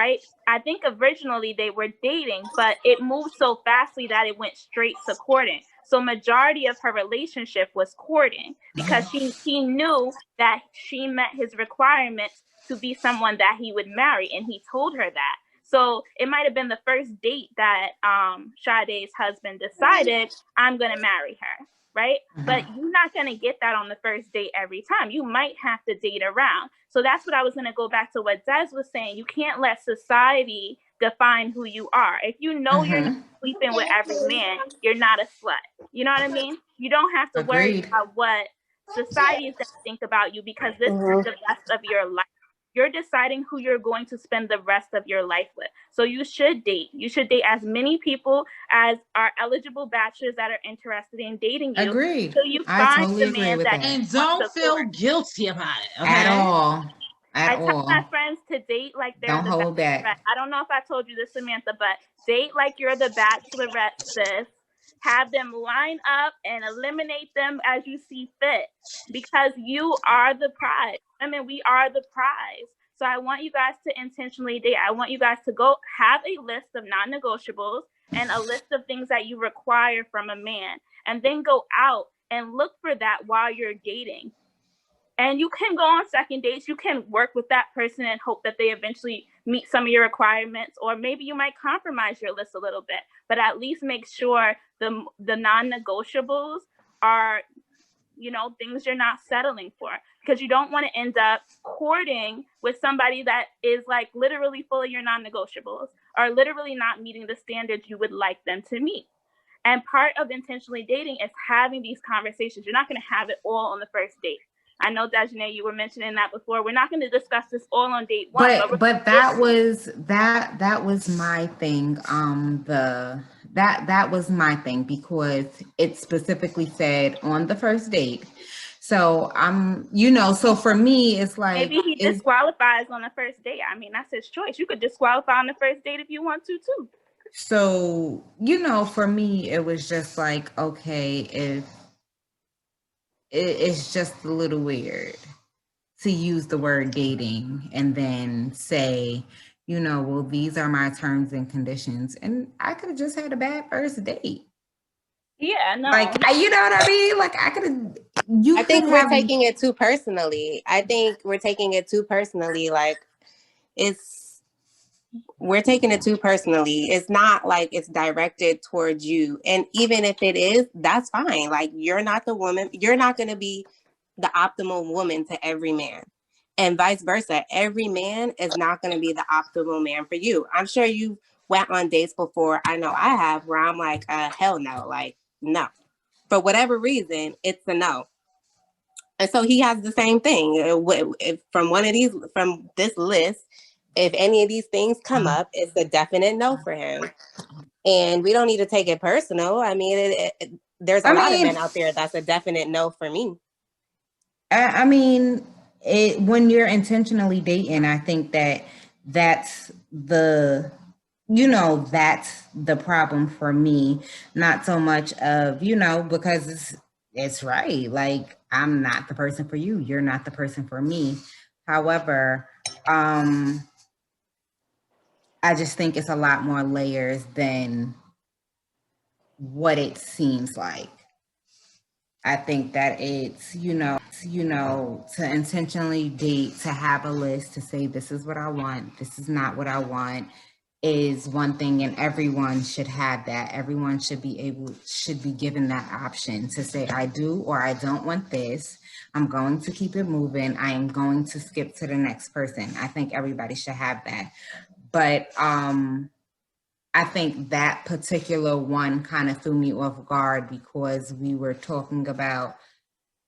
I think originally they were dating, but it moved so fastly that it went straight to courting. So majority of her relationship was courting because he knew that she met his requirements to be someone that he would marry, and he told her that. So it might have been the first date that Sade's husband decided, I'm going to marry her, right? But you're not going to get that on the first date every time. You might have to date around. So that's what I was going to go back to what Des was saying. You can't let society define who you are. If you know you're not sleeping with every man, you're not a slut. You know what I mean? You don't have to worry about what society is going to think about you, because this is the rest of your life. You're deciding who you're going to spend the rest of your life with. So you should date. You should date as many people as are eligible bachelors that are interested in dating you. Agreed. So you I find totally the agree man with that that. And don't feel guilty about it, okay? At all. I tell my friends to date like they're Don't the hold back. I don't know if I told you this, Samantha, but date like you're the bachelorette, sis. Have them line up and eliminate them as you see fit, because you are the prize. I mean, we are the prize. So I want you guys to intentionally date. I want you guys to go have a list of non-negotiables and a list of things that you require from a man, and then go out and look for that while you're dating. And you can go on second dates. You can work with that person and hope that they eventually meet some of your requirements, or maybe you might compromise your list a little bit, but at least make sure the non-negotiables are, things you're not settling for, because you don't want to end up courting with somebody that is like literally full of your non-negotiables, or literally not meeting the standards you would like them to meet. And part of intentionally dating is having these conversations. You're not going to have it all on the first date. I know, Dajane, you were mentioning that before. We're not going to discuss this all on date one. But that was my thing. That was my thing, because it specifically said on the first date. So so for me, it's like, maybe he disqualifies on the first date. I mean, that's his choice. You could disqualify on the first date if you want to too. So, for me, it was just like, okay, if it's just a little weird to use the word dating and then say, well, these are my terms and conditions. And I could have just had a bad first date. Yeah, no. Like, you know what I mean? Like, I think we're taking it too personally. Like, we're taking it too personally. It's not like it's directed towards you. And even if it is, that's fine. Like, you're not the woman. You're not going to be the optimal woman to every man. And vice versa. Every man is not going to be the optimal man for you. I'm sure you went on dates before. I know I have, where I'm like, hell no. Like, no. For whatever reason, it's a no. And so he has the same thing. From this list, if any of these things come up, it's a definite no for him. And we don't need to take it personal. I mean, there's a lot of men out there that's a definite no for me. I mean, when you're intentionally dating, I think that's the problem for me. Not so much of, because it's right. Like, I'm not the person for you. You're not the person for me. However, I just think it's a lot more layers than what it seems like. I think that it's, to intentionally date, to have a list, to say, this is what I want, this is not what I want, is one thing, and everyone should have that. Everyone should be given that option to say, I do or I don't want this. I'm going to keep it moving. I am going to skip to the next person. I think everybody should have that. But I think that particular one kind of threw me off guard, because we were talking about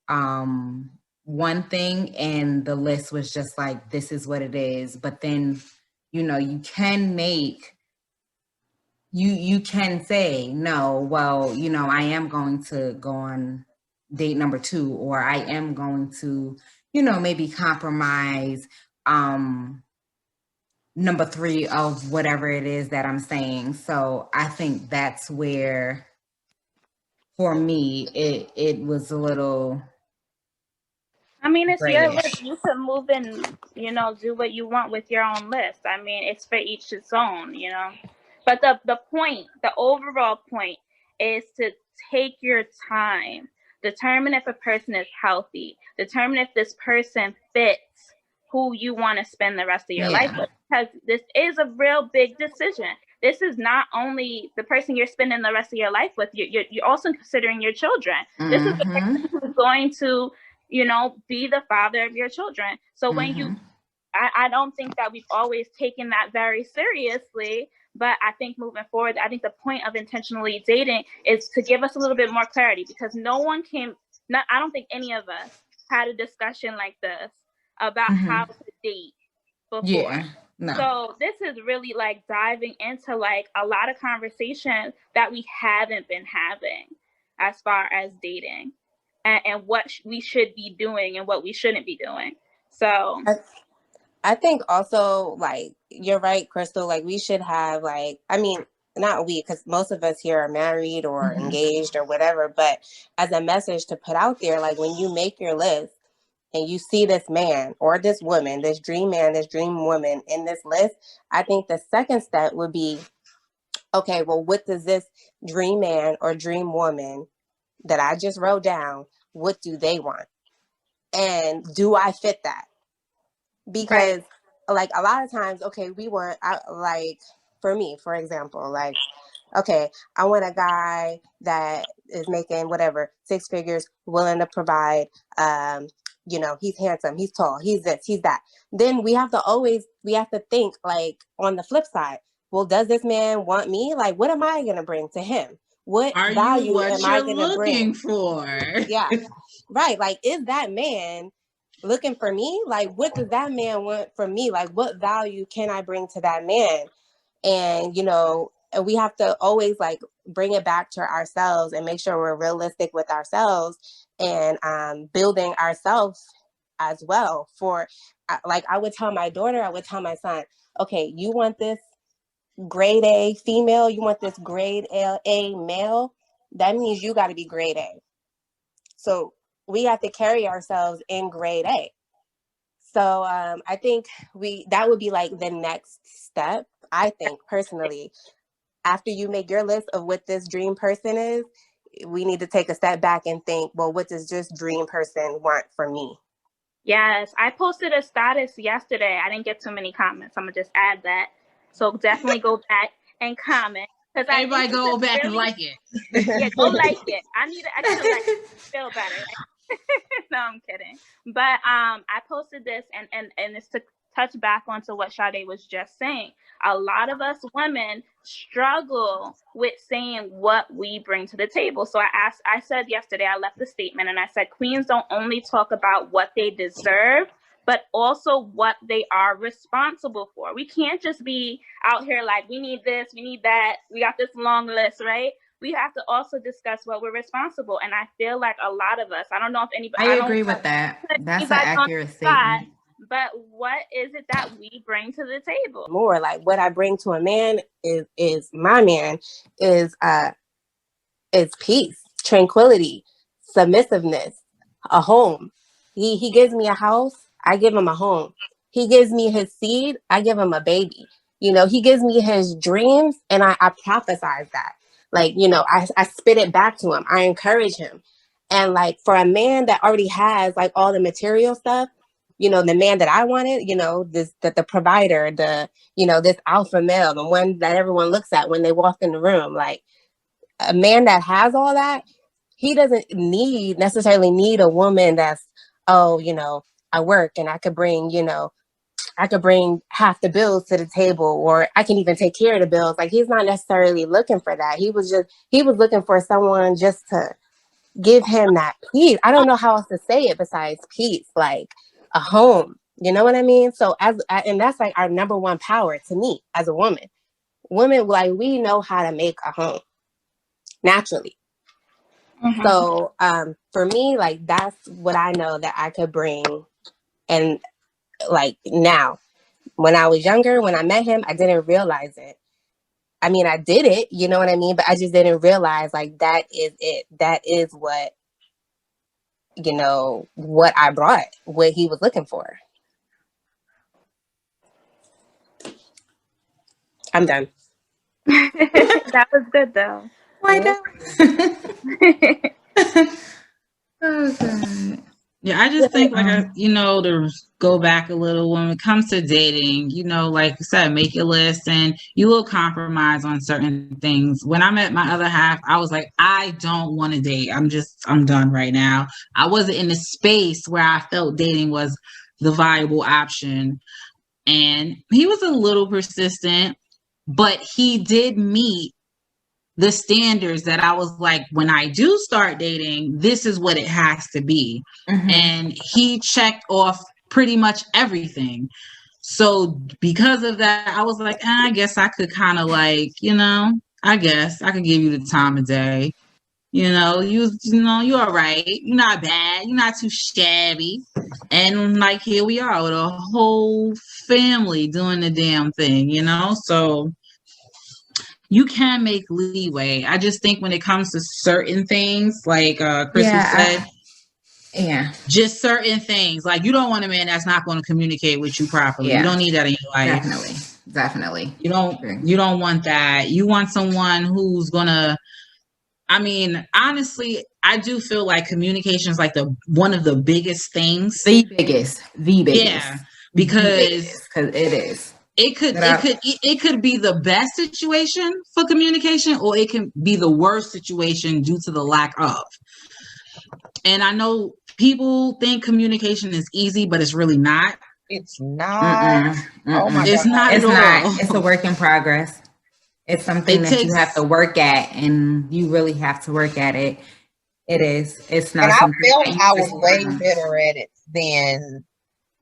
one thing and the list was just like, this is what it is. But then, you can you can say, no, well, I am going to go on date number 2, or I am going to, maybe compromise, number 3 of whatever it is that I'm saying. So I think that's where, for me, it was a little I mean, it's your grayish. list. You can move and, do what you want with your own list. I mean, it's for each its own. But the point, the overall point is to take your time. Determine if a person is healthy. Determine if this person fits who you want to spend the rest of your life with. Because this is a real big decision. This is not only the person you're spending the rest of your life with, you're also considering your children. This is the person who's going to be the father of your children. So when I don't think that we've always taken that very seriously, but I think moving forward, I think the point of intentionally dating is to give us a little bit more clarity, because I don't think any of us had a discussion like this about how to date before. Yeah. No. So this is really like diving into like a lot of conversations that we haven't been having as far as dating. And what we should be doing and what we shouldn't be doing. So I think also, like, you're right, Crystal, like we should have, like, I mean, not we, because most of us here are married or engaged or whatever, but as a message to put out there, like when you make your list and you see this man or this woman, this dream man, this dream woman in this list, I think the second step would be, okay, well, what does this dream man or dream woman that I just wrote down, what do they want? And do I fit that? Because like a lot of times, okay, like for me, for example, like, okay, I want a guy that is making whatever 6 figures, willing to provide, he's handsome, he's tall, he's this, he's that. Then we have to think like on the flip side, well, does this man want me? Like, what am I going to bring to him? What value am I going to bring? For? Yeah, right. Like, is that man looking for me? Like, what does that man want from me? Like, what value can I bring to that man? And, and we have to always like bring it back to ourselves and make sure we're realistic with ourselves and building ourselves as well. For like, I would tell my daughter, I would tell my son, okay, you want this grade A female, you want this grade A male, that means you got to be grade A. So we have to carry ourselves in grade A. So I think that would be like the next step. I think personally, after you make your list of what this dream person is, we need to take a step back and think, well, what does this dream person want from me? Yes, I posted a status yesterday. I didn't get too many comments. I'm gonna just add that. So definitely go back and comment. Everybody go back and like it. Yeah, go like it. I need an extra like to feel better. No, I'm kidding. But I posted this and it's to touch back onto what Sade was just saying. A lot of us women struggle with saying what we bring to the table. So I said yesterday, I left the statement and I said, queens don't only talk about what they deserve, but also what they are responsible for. We can't just be out here like, we need this, we need that. We got this long list, right? We have to also discuss what we're responsible. And I feel like a lot of us, I don't know if anybody. I agree with that. That's an accurate statement. But what is it that we bring to the table? More like what I bring to a man is my man is peace, tranquility, submissiveness, a home. He gives me a house, I give him a home. He gives me his seed, I give him a baby. He gives me his dreams and I prophesize that. Like, I spit it back to him. I encourage him. And like for a man that already has like all the material stuff, the man that I wanted, the provider, this alpha male, the one that everyone looks at when they walk in the room, like a man that has all that, he doesn't necessarily need a woman that's, I work and I could bring half the bills to the table, or I can even take care of the bills. Like he's not necessarily looking for that. He was looking for someone just to give him that peace. I don't know how else to say it besides peace, like a home. You know what I mean? So and that's like our number one power to me as a woman. Women, like we know how to make a home naturally. So for me, like that's what I know that I could bring. And like now When I was younger, when I met him, I didn't realize it. I mean, I did it, you know what I mean? But I just didn't realize, like, that is it. That is what, you know, what I brought, what he was looking for. I'm done. That was good though. Why Yeah. not? Oh, God. Yeah, I just think you know, to go back a little when it comes to dating, you know, like I said, make your list and you will compromise on certain things. When I met my other half, I was like, I don't want to date. I'm done right now. I wasn't in the space where I felt dating was the viable option. And he was a little persistent, but he did meet the standards that I was like, when I do start dating, this is what it has to be. Mhm. And he checked off pretty much everything. So because of that, I was like, I guess I could kind of like, you know, I guess I could give you the time of day. You know, you're all right. You're not bad. You're not too shabby. And like here we are with a whole family doing the damn thing, you know? So you can make leeway. I just think when it comes to certain things, like Chris said, just certain things. Like you don't want a man that's not going to communicate with you properly. Yeah. You don't need that in your life. Definitely. You don't want that. You want someone who's gonna. I mean, honestly, I do feel like communication is like one of the biggest things. The biggest. Yeah, because it is. It could be the best situation for communication, or it can be the worst situation due to the lack of. And I know people think communication is easy, but it's really not. It's not. Oh my it's God. not It's at not. all. It's a work in progress. It's something that you have to work at, and you really have to work at it. It is. It's not. And I something felt that you I just was way better at it than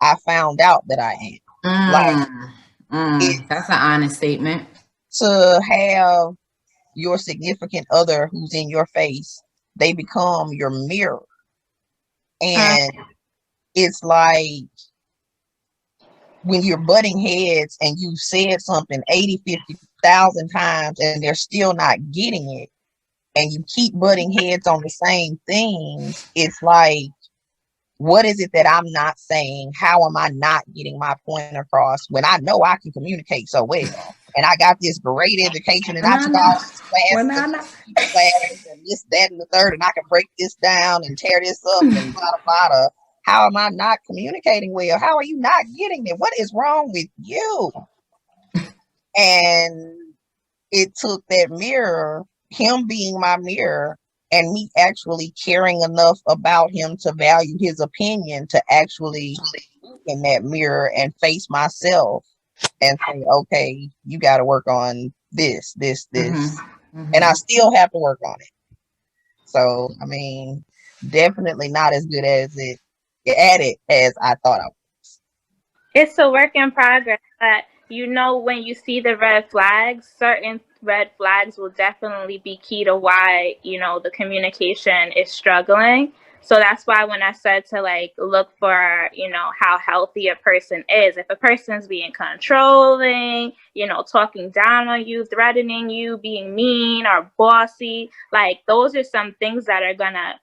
I found out that I am. That's an honest statement. To have your significant other who's in your face, they become your mirror. And it's like when you're butting heads and you've said something 80, 50,000 times and they're still not getting it, and you keep butting heads on the same things, it's like, what is it that I'm not saying? How am I not getting my point across when I know I can communicate so well? And I got this great education and I took all these classes and this, that, and the third, and I can break this down and tear this up and blah, blah, blah. How am I not communicating well? How are you not getting it? What is wrong with you? And it took that mirror, him being my mirror, and me actually caring enough about him to value his opinion to actually look in that mirror and face myself and say, okay, you got to work on this. And I still have to work on it. So, I mean, definitely not as good at it as I thought I was. It's a work in progress, but you know, when you see the red flags, certain red flags will definitely be key to why, you know, the communication is struggling. So that's why when I said to like look for, you know, how healthy a person is. If a person's being controlling, you know, talking down on you, threatening you, being mean or bossy, like those are some things that are gonna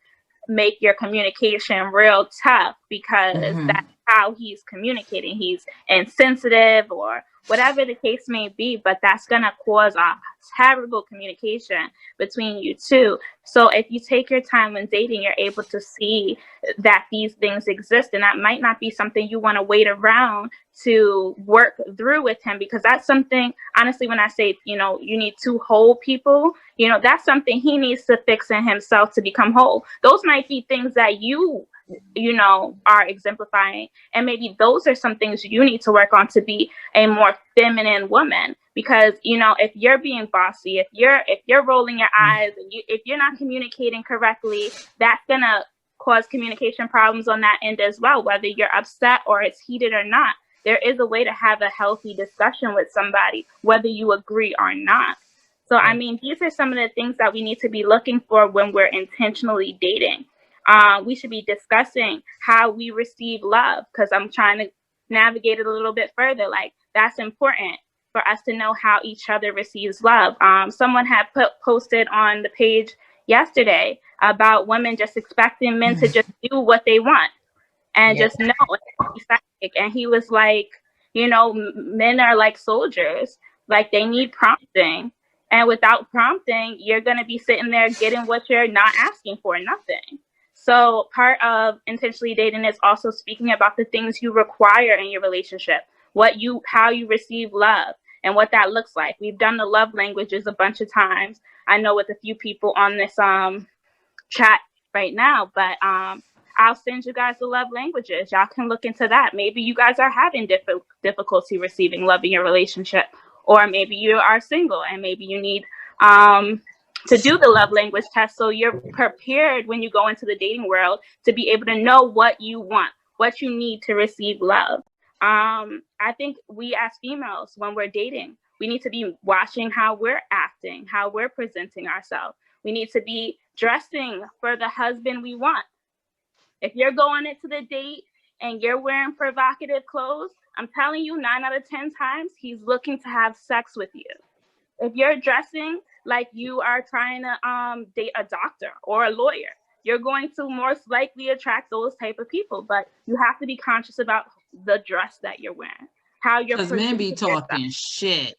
make your communication real tough, because that's how he's communicating. He's insensitive or whatever the case may be, but that's going to cause a terrible communication between you two. So if you take your time when dating, you're able to see that these things exist, and that might not be something you want to wait around to work through with him, because that's something, honestly, when I say, you know, you need two whole people, you know, that's something he needs to fix in himself to become whole. Those might be things that you know, are exemplifying, and maybe those are some things you need to work on to be a more feminine woman. Because, you know, if you're being bossy, if you're rolling your eyes, and if you're not communicating correctly, that's gonna cause communication problems on that end as well, whether you're upset or it's heated or not. There is a way to have a healthy discussion with somebody, whether you agree or not. So, I mean, these are some of the things that we need to be looking for when we're intentionally dating. We should be discussing how we receive love, because I'm trying to navigate it a little bit further. Like, that's important for us to know how each other receives love. Someone had posted on the page yesterday about women just expecting men to just do what they want and just know and be psychic. And he was like, you know, men are like soldiers, like they need prompting. And without prompting, you're going to be sitting there getting what you're not asking for, nothing. So part of intentionally dating is also speaking about the things you require in your relationship, how you receive love and what that looks like. We've done the love languages a bunch of times. I know with a few people on this chat right now, but I'll send you guys the love languages. Y'all can look into that. Maybe you guys are having difficulty receiving love in your relationship, or maybe you are single and maybe you need to do the love language test so you're prepared when you go into the dating world to be able to know what you want, what you need to receive love. I think we as females, when we're dating, we need to be watching how we're acting, how we're presenting ourselves. We need to be dressing for the husband we want. If you're going into the date and you're wearing provocative clothes, I'm telling you, 9 out of 10 times, he's looking to have sex with you. If you're dressing like you are trying to date a doctor or a lawyer, you're going to most likely attract those type of people. But you have to be conscious about the dress that you're wearing, how you're Because men be yourself. talking shit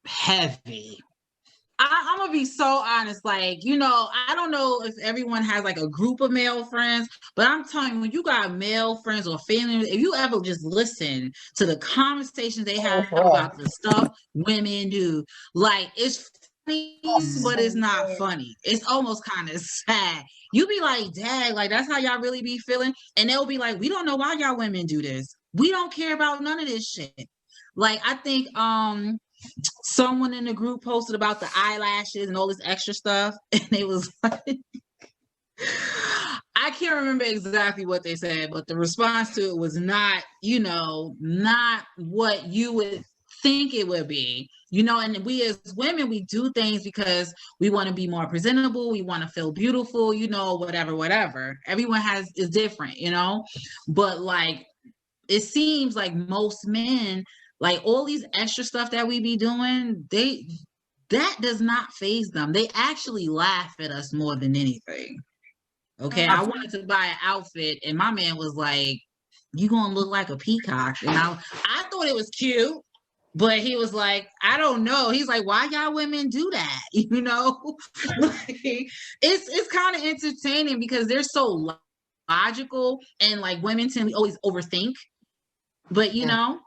heavy. I'm gonna be so honest, like, you know, I don't know if everyone has like a group of male friends, but I'm telling you, when you got male friends or family, if you ever just listen to the conversations they have about the stuff women do, like, it's funny, but it's not funny. It's almost kind of sad. You be like, dang, like, that's how y'all really be feeling? And they'll be like, we don't know why y'all women do this. We don't care about none of this shit. Like, I think someone in the group posted about the eyelashes and all this extra stuff, and it was like, I can't remember exactly what they said, but the response to it was not, you know, not what you would think it would be, you know. And we as women, we do things because we want to be more presentable, we want to feel beautiful, you know, whatever. Everyone is different, you know. But like, it seems like most men, like, all these extra stuff that we be doing, that does not faze them. They actually laugh at us more than anything. Okay, I wanted to buy an outfit, and my man was like, "You gonna look like a peacock?" And I thought it was cute, but he was like, "I don't know." He's like, "Why y'all women do that?" You know, like, it's kind of entertaining because they're so logical, and like, women tend to always overthink. But you know.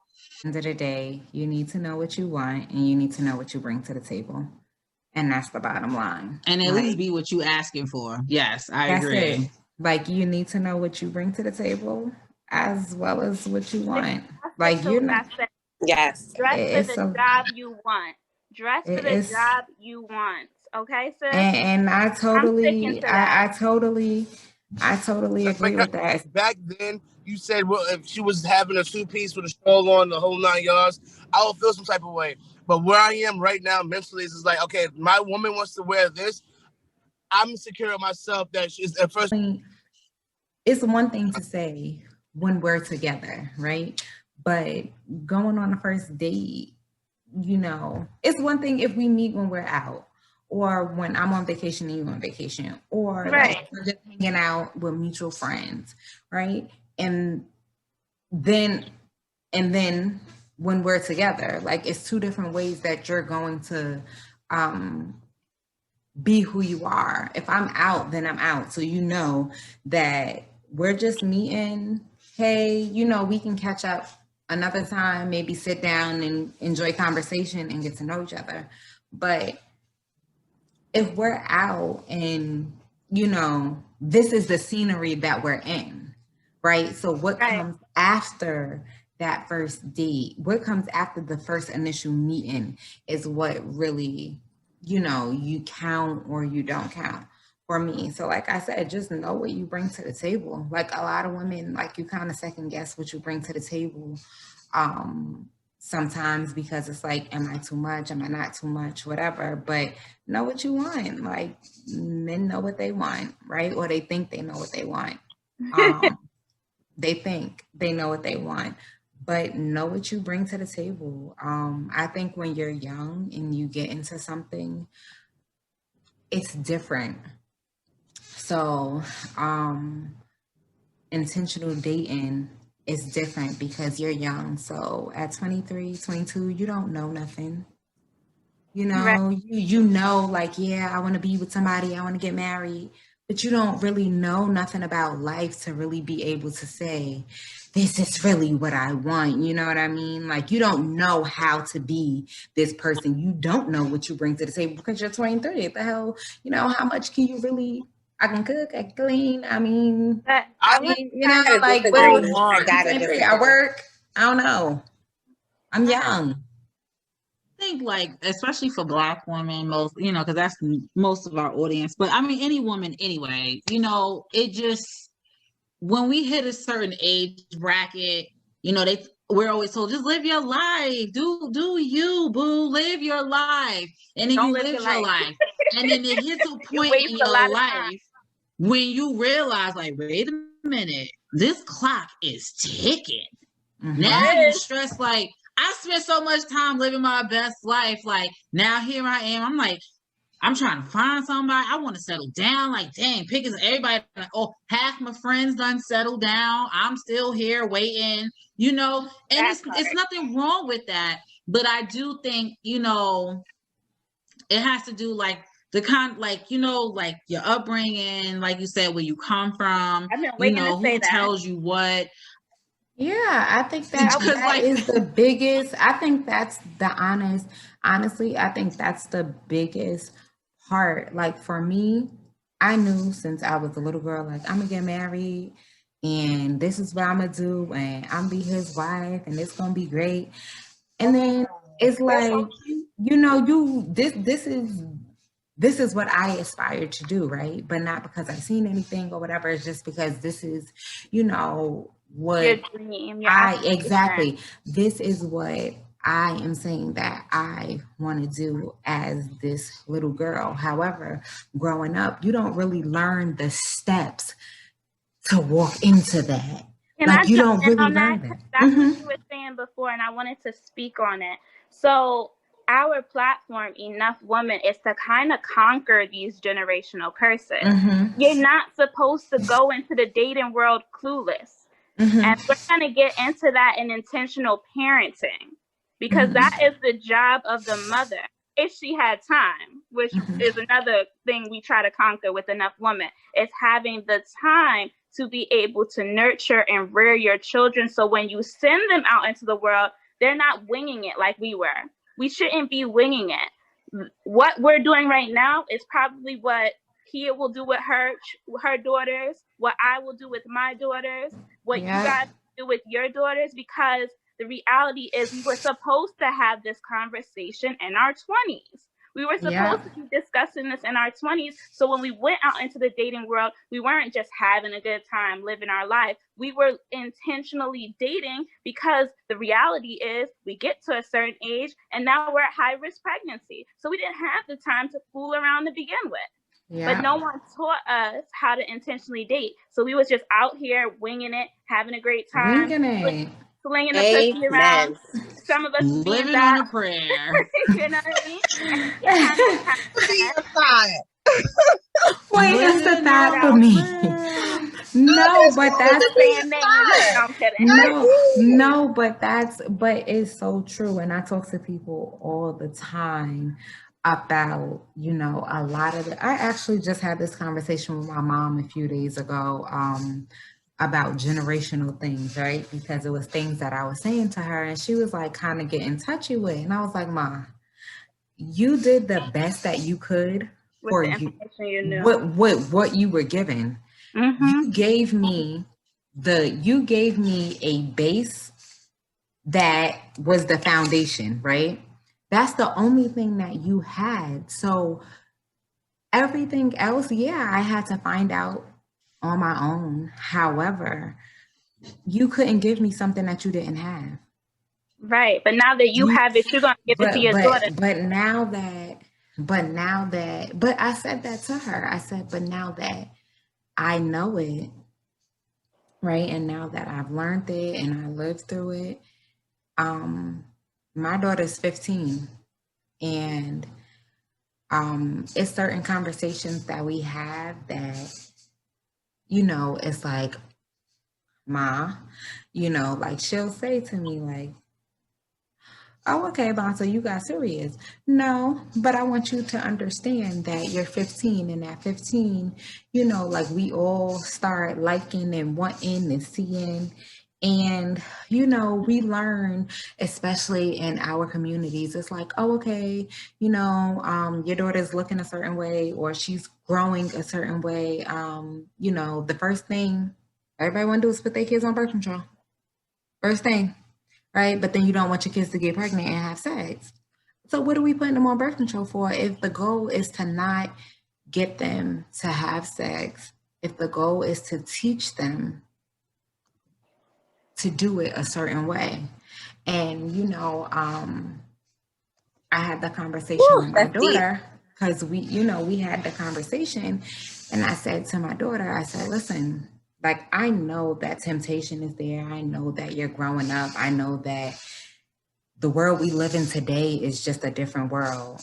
End of the day, you need to know what you want and you need to know what you bring to the table. And that's the bottom line. And at least be what you asking for. Yes, I agree. It. Like, you need to know what you bring to the table as well as what you want. Like, you're not. Yes. Dress for the job you want. Dress for the job you want. Okay, sis? And I totally agree with that. Back then, you said, well, if she was having a 2-piece with a stroll on the whole 9 yards, I would feel some type of way. But where I am right now mentally is like, okay, if my woman wants to wear this, I'm secure in myself that she's at first. It's one thing to say when we're together, right? But going on a first date, you know, it's one thing if we meet when we're out, or when I'm on vacation and you on vacation, or like we're just hanging out with mutual friends, right? And then when we're together, like, it's 2 different ways that you're going to be who you are. If I'm out, then I'm out. So you know that we're just meeting. Hey, you know, we can catch up another time, maybe sit down and enjoy conversation and get to know each other. But if we're out and, you know, this is the scenery that we're in, right? So what comes after that first date, what comes after the first initial meeting is what really, you know, you count or you don't count for me. So like I said, just know what you bring to the table. Like, a lot of women, like, you kind of second guess what you bring to the table sometimes, because it's like, am I too much? Am I not too much? Whatever. But know what you want. Like, men know what they want, right? Or they think they know what they want. They think they know what they want. but know what you bring to the table. I think when you're young and you get into something, it's different. So, intentional dating is different because you're young. So at 23, 22, you don't know nothing. You Right. know, you know, like, yeah, I want to be with somebody, I want to get married, but you don't really know nothing about life to really be able to say, this is really what I want. You know what I mean? Like, you don't know how to be this person. You don't know what you bring to the table because you're 23. What the hell, you know, how much can you really? I can cook, I can clean. I mean, But I you know, gotta like, what disagree. else? I I'm gotta 23, I disagree. work. I don't know. I'm young. Think like, especially for Black women, most, you know, because that's most of our audience, but I mean any woman anyway, you know, it just, when we hit a certain age bracket, you know, we're always told, just live your life, do you, boo, live your life. And then don't you live live your your life. life, and then it hits a You point waste in a your lot of time. life when you realize, like, wait a minute, this clock is ticking. Now you Yes. stress, like, I spent so much time living my best life. Like, now here I am. I'm like, I'm trying to find somebody. I want to settle down. Like, dang, picking everybody. Like, oh, half my friends done settled down. I'm still here waiting, you know, and That it's part. nothing wrong with that. But I do think, you know, it has to do like like, you know, like your upbringing, like you said, where you come from, I've been you waiting to know, say who that. tells you what. Yeah, I think Because that like, is the biggest. I think that's the honestly, I think that's the biggest part. Like for me, I knew since I was a little girl, like I'm gonna get married and this is what I'm gonna do and I'm be his wife and it's gonna be great. And then it's That's like, so cute. you know, this is what I aspire to do, right? But not because I've seen anything or whatever. It's just because this is, you know, Your what dream, your aspiration. exactly. This is what I am saying that I want to do as this little girl. However, growing up, you don't really learn the steps to walk into that. Can I Like you jump don't in really on that? learn 'Cause that. that's what you were saying before, and I wanted to speak on it. So our platform, Enough Woman, is to kind of conquer these generational curses. You're not supposed to go into the dating world clueless. And we're going to get into that in intentional parenting because that is the job of the mother if she had time, which is another thing we try to conquer with Enough Woman, is having the time to be able to nurture and rear your children. So when you send them out into the world, they're not winging it like we were. We shouldn't be winging it. What we're doing right now is probably what Kia will do with her daughters, what I will do with my daughters, what you guys do with your daughters, because the reality is we were supposed to have this conversation in our 20s. We were supposed to be discussing this in our 20s. So when we went out into the dating world, we weren't just having a good time living our life. We were intentionally dating because the reality is we get to a certain age and now we're at high risk pregnancy. So we didn't have the time to fool around to begin with. But no one taught us how to intentionally date. So we was just out here winging it, having a great time, slinging the pussy around. Some of us was being living on a prayer. you know what I mean? And we didn't have no time for that. Wait, it's the thought for me. No, but that's saying names. No, I'm kidding. no, but it's so true. And I talk to people all the time about, you know, a lot of I actually just had this conversation with my mom a few days ago, about generational things, right? Because it was things that I was saying to her and she was like kind of getting touchy with. And I was like, Ma, you did the best that you could with the information you knew. What you were given. You gave me a base that was the foundation, right? That's the only thing that you had. So everything else, yeah, I had to find out on my own. However, you couldn't give me something that you didn't have. Right. But now that you have it, you're going to give it to your daughter. But I said that to her. I said, but now that I know it, right? And now that I've learned it and I lived through it, My daughter's 15, and it's certain conversations that we have that, you know, it's like, Ma, you know, like she'll say to me like, oh, okay, Bon, so you got serious. No, but I want you to understand that you're 15, and at 15, you know, like we all start liking and wanting and seeing. And, you know, we learn, especially in our communities, it's like, oh, okay, you know, your daughter's looking a certain way or she's growing a certain way. You know, the first thing everybody want to do is put their kids on birth control. First thing. Right? But then you don't want your kids to get pregnant and have sex. So what are we putting them on birth control for if the goal is to not get them to have sex, if the goal is to teach them to do it a certain way? And, you know, I had the conversation with my daughter because we had the conversation, and I said to my daughter, I said, listen, like, I know that temptation is there. I know that you're growing up. I know that the world we live in today is just a different world.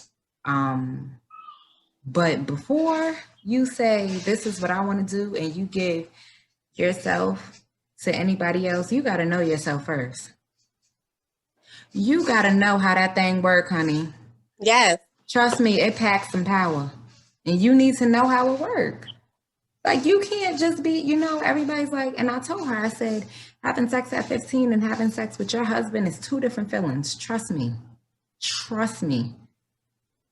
But before you say, this is what I want to do, and you give yourself to anybody else, you got to know yourself first. You got to know how that thing works, honey. Yes. Trust me, it packs some power. And you need to know how it works. Like, you can't just be, you know, everybody's like, and I told her, I said, having sex at 15 and having sex with your husband is two different feelings. Trust me. Trust me.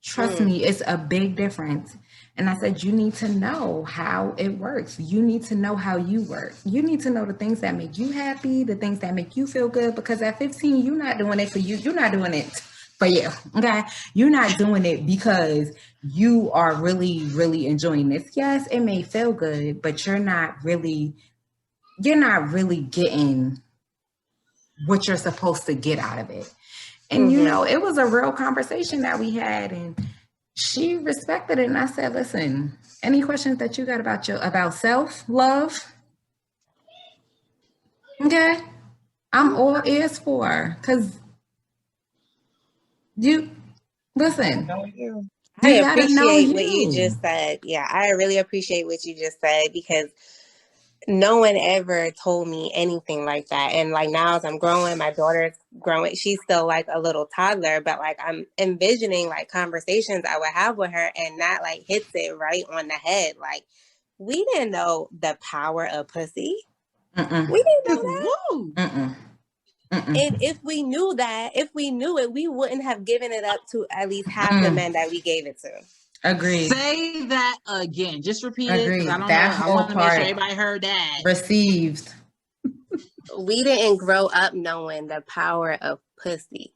Trust me, it's a big difference. And I said, you need to know how it works. You need to know how you work. You need to know the things that make you happy, the things that make you feel good, because at 15, you're not doing it for you. You're not doing it for you, okay? You're not doing it because you are really, really enjoying this. Yes, it may feel good, but you're not really getting what you're supposed to get out of it. And, you know, it was a real conversation that we had, and she respected it. And I said, listen, any questions that you got about self-love? Okay. I'm all ears for, because you, listen. I appreciate what you just said. Yeah, I really appreciate what you just said, because no one ever told me anything like that. And like, now as I'm growing, my daughter's growing, she's still like a little toddler, but like I'm envisioning like conversations I would have with her, and that like hits it right on the head. Like, we didn't know the power of pussy. We didn't know that. And if we knew it, we wouldn't have given it up to at least half the men that we gave it to. Agreed. Say that again. Just repeat it, because I don't that know. I want to make sure everybody heard that. Received. We didn't grow up knowing the power of pussy.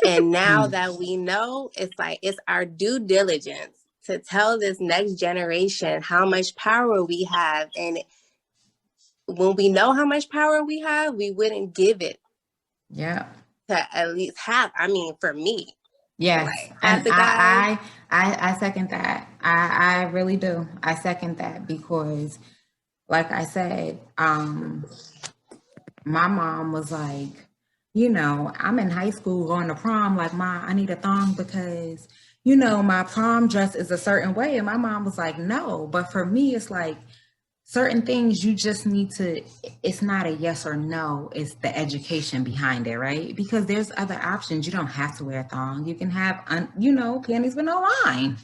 And now that we know, it's like, it's our due diligence to tell this next generation how much power we have. And when we know how much power we have, we wouldn't give it. Yeah. To at least half. I mean, for me. Yes. Like, and I second that. I really do. I second that, because like I said, my mom was like, you know, I'm in high school going to prom, like, Ma, I need a thong because, you know, my prom dress is a certain way. And my mom was like, no. But for me, it's like, certain things you just need to, it's not a yes or no, it's the education behind it, right? Because there's other options. You don't have to wear a thong. You can have, panties with no line,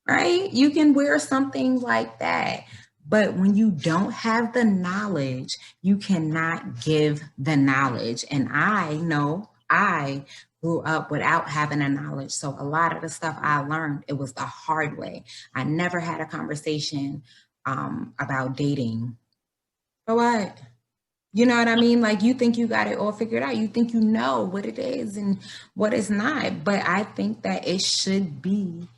right? You can wear something like that. But when you don't have the knowledge, you cannot give the knowledge. And I know I grew up without having the knowledge. So a lot of the stuff I learned, it was the hard way. I never had a conversation about dating. For what? You know what I mean? Like, you think you got it all figured out. You think you know what it is and what it's not. But I think that it should be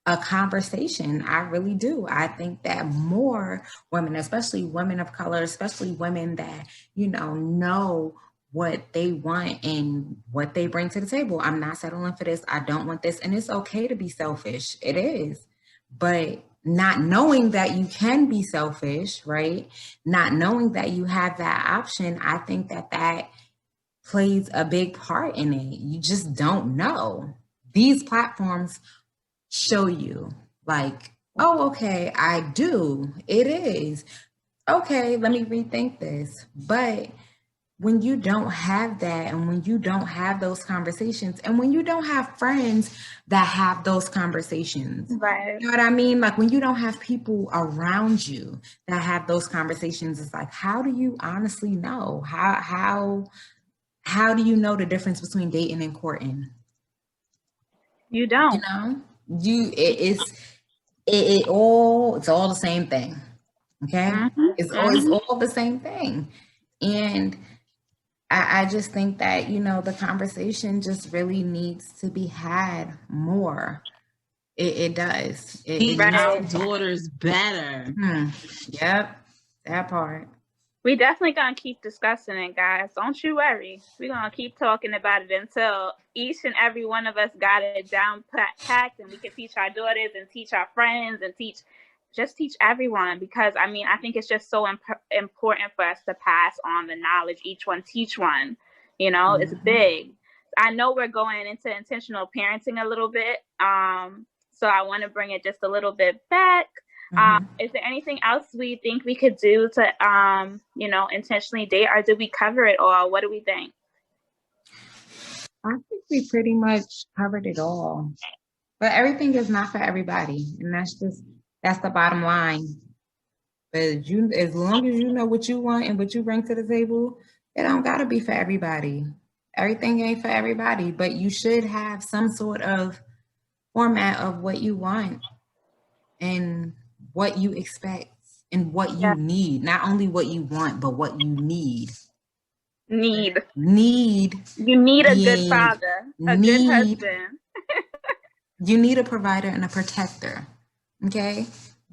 a conversation. I really do. I think that more women, especially women of color, especially women that, know what they want and what they bring to the table. I'm not settling for this. I don't want this. And it's okay to be selfish. It is. But not knowing that you can be selfish, right? Not knowing that you have that option, I think that plays a big part in it. You just don't know. These platforms show you, like, oh, okay, I do. It is. Okay, let me rethink this. But when you don't have that, and when you don't have those conversations, and when you don't have friends that have those conversations, Right. you know what I mean? Like, when you don't have people around you that have those conversations, it's like, how do you honestly know? How do you know the difference between dating and courting? You You don't. know, it's all the same thing. Okay, it's all the same thing, and I just think that, the conversation just really needs to be had more. It does. It Teach needs our to be. daughters better. Yep, that part. We definitely gonna keep discussing it, guys. Don't you worry. We're gonna keep talking about it until each and every one of us got it down packed, and we can teach our daughters and teach our friends and teach everyone, because I think it's just so important for us to pass on the knowledge. Each one teach one. It's big. I know we're going into intentional parenting a little bit, so I want to bring it just a little bit back. Is there anything else we think we could do to, intentionally date, or did we cover it all? What do we think? I think we pretty much covered it all, but everything is not for everybody, and that's the bottom line. But as long as you know what you want and what you bring to the table, it don't gotta be for everybody. Everything ain't for everybody, but you should have some sort of format of what you want and what you expect and what you need. Not only what you want, but what you need. Need. You need a good father, a good husband. You need a provider and a protector. Okay?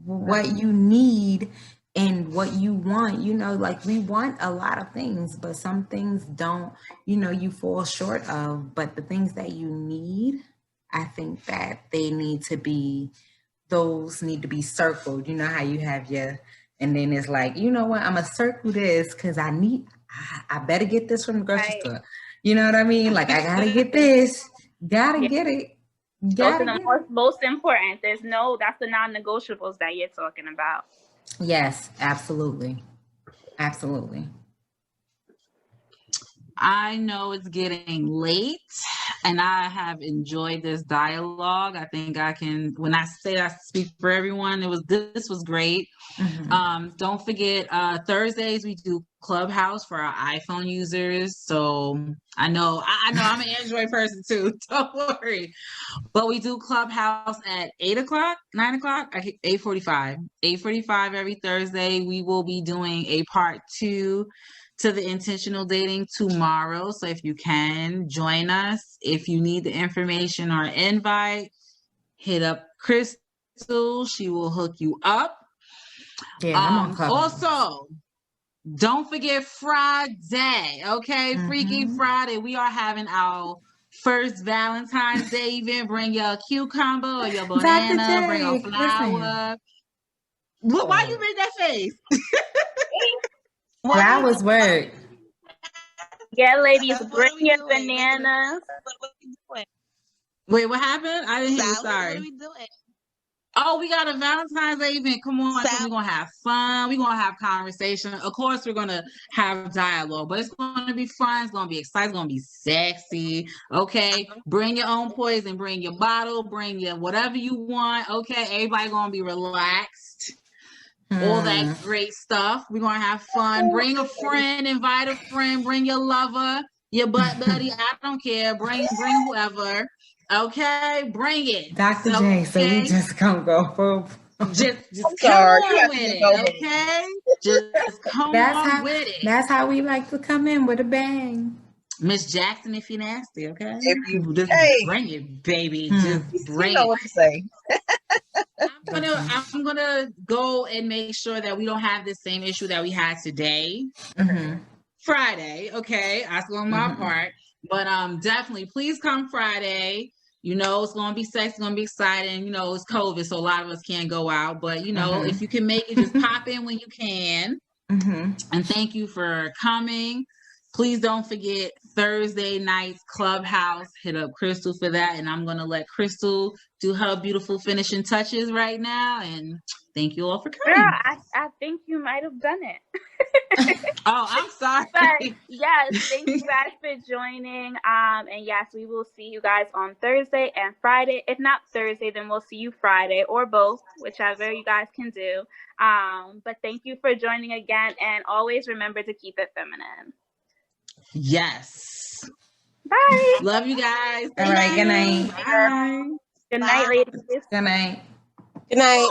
What you need and what you want, like, we want a lot of things, but some things don't, you fall short of. But the things that you need, I think that those need to be circled. You know how you have and then it's like, you know what, I'm gonna circle this because I better get this from the grocery store. You know what I mean? Like, I gotta get this, gotta get it. Those are the most important. That's the non-negotiables that you're talking about. Yes, absolutely. Absolutely. I know it's getting late, and I have enjoyed this dialogue. I think when I say I speak for everyone, this was great. Don't forget, Thursdays we do Clubhouse for our iPhone users. So I know I'm an Android person too. Don't worry. But we do Clubhouse at 8 o'clock, 9 o'clock, 8:45. 8:45 every Thursday. We will be doing a part 2 to the intentional dating tomorrow. So if you can, join us. If you need the information or invite, hit up Crystal. She will hook you up. Yeah, also, don't forget Friday, okay? Freaky Friday. We are having our first Valentine's Day event. Bring your cucumber or your banana. Bring a flower. Look, why you made that face? Flowers work. Yeah, ladies, bring your bananas. Wait, what happened? I didn't hear you. Sorry. What are we doing? Oh, we got a Valentine's Day event. Come on, we're gonna have fun. We're gonna have conversation. Of course, we're gonna have dialogue, but it's gonna be fun. It's gonna be exciting. It's gonna be sexy. Okay, bring your own poison. Bring your bottle. Bring your whatever you want. Okay, everybody gonna be relaxed. All that great stuff. We're gonna have fun. Bring a friend. Invite a friend. Bring your lover, your butt buddy. I don't care. Bring whoever. Okay, bring it, Dr. J. So we just gonna go for just come on with it, okay? Just come on with it. That's how we like to come in, with a bang. Miss Jackson, if you're nasty, okay? If you just bring it, baby. Just bring you know it. what to say. I'm gonna go and make sure that we don't have the same issue that we had today. Friday, okay? That's on my part. But definitely please come Friday. It's gonna be sex, it's gonna be exciting. It's COVID, so a lot of us can't go out. But if you can make it, just pop in when you can. And thank you for coming. Please don't forget Thursday night's Clubhouse. Hit up Crystal for that. And I'm going to let Crystal do her beautiful finishing touches right now. And thank you all for coming. Girl, I think you might have done it. Oh, I'm sorry. But yes, thank you guys for joining. And yes, we will see you guys on Thursday and Friday. If not Thursday, then we'll see you Friday or both, whichever you guys can do. But thank you for joining again, and always remember to keep it feminine. Yes. Bye. Love you guys. All right. Good night. Bye. Good night, ladies. Good night. Good night.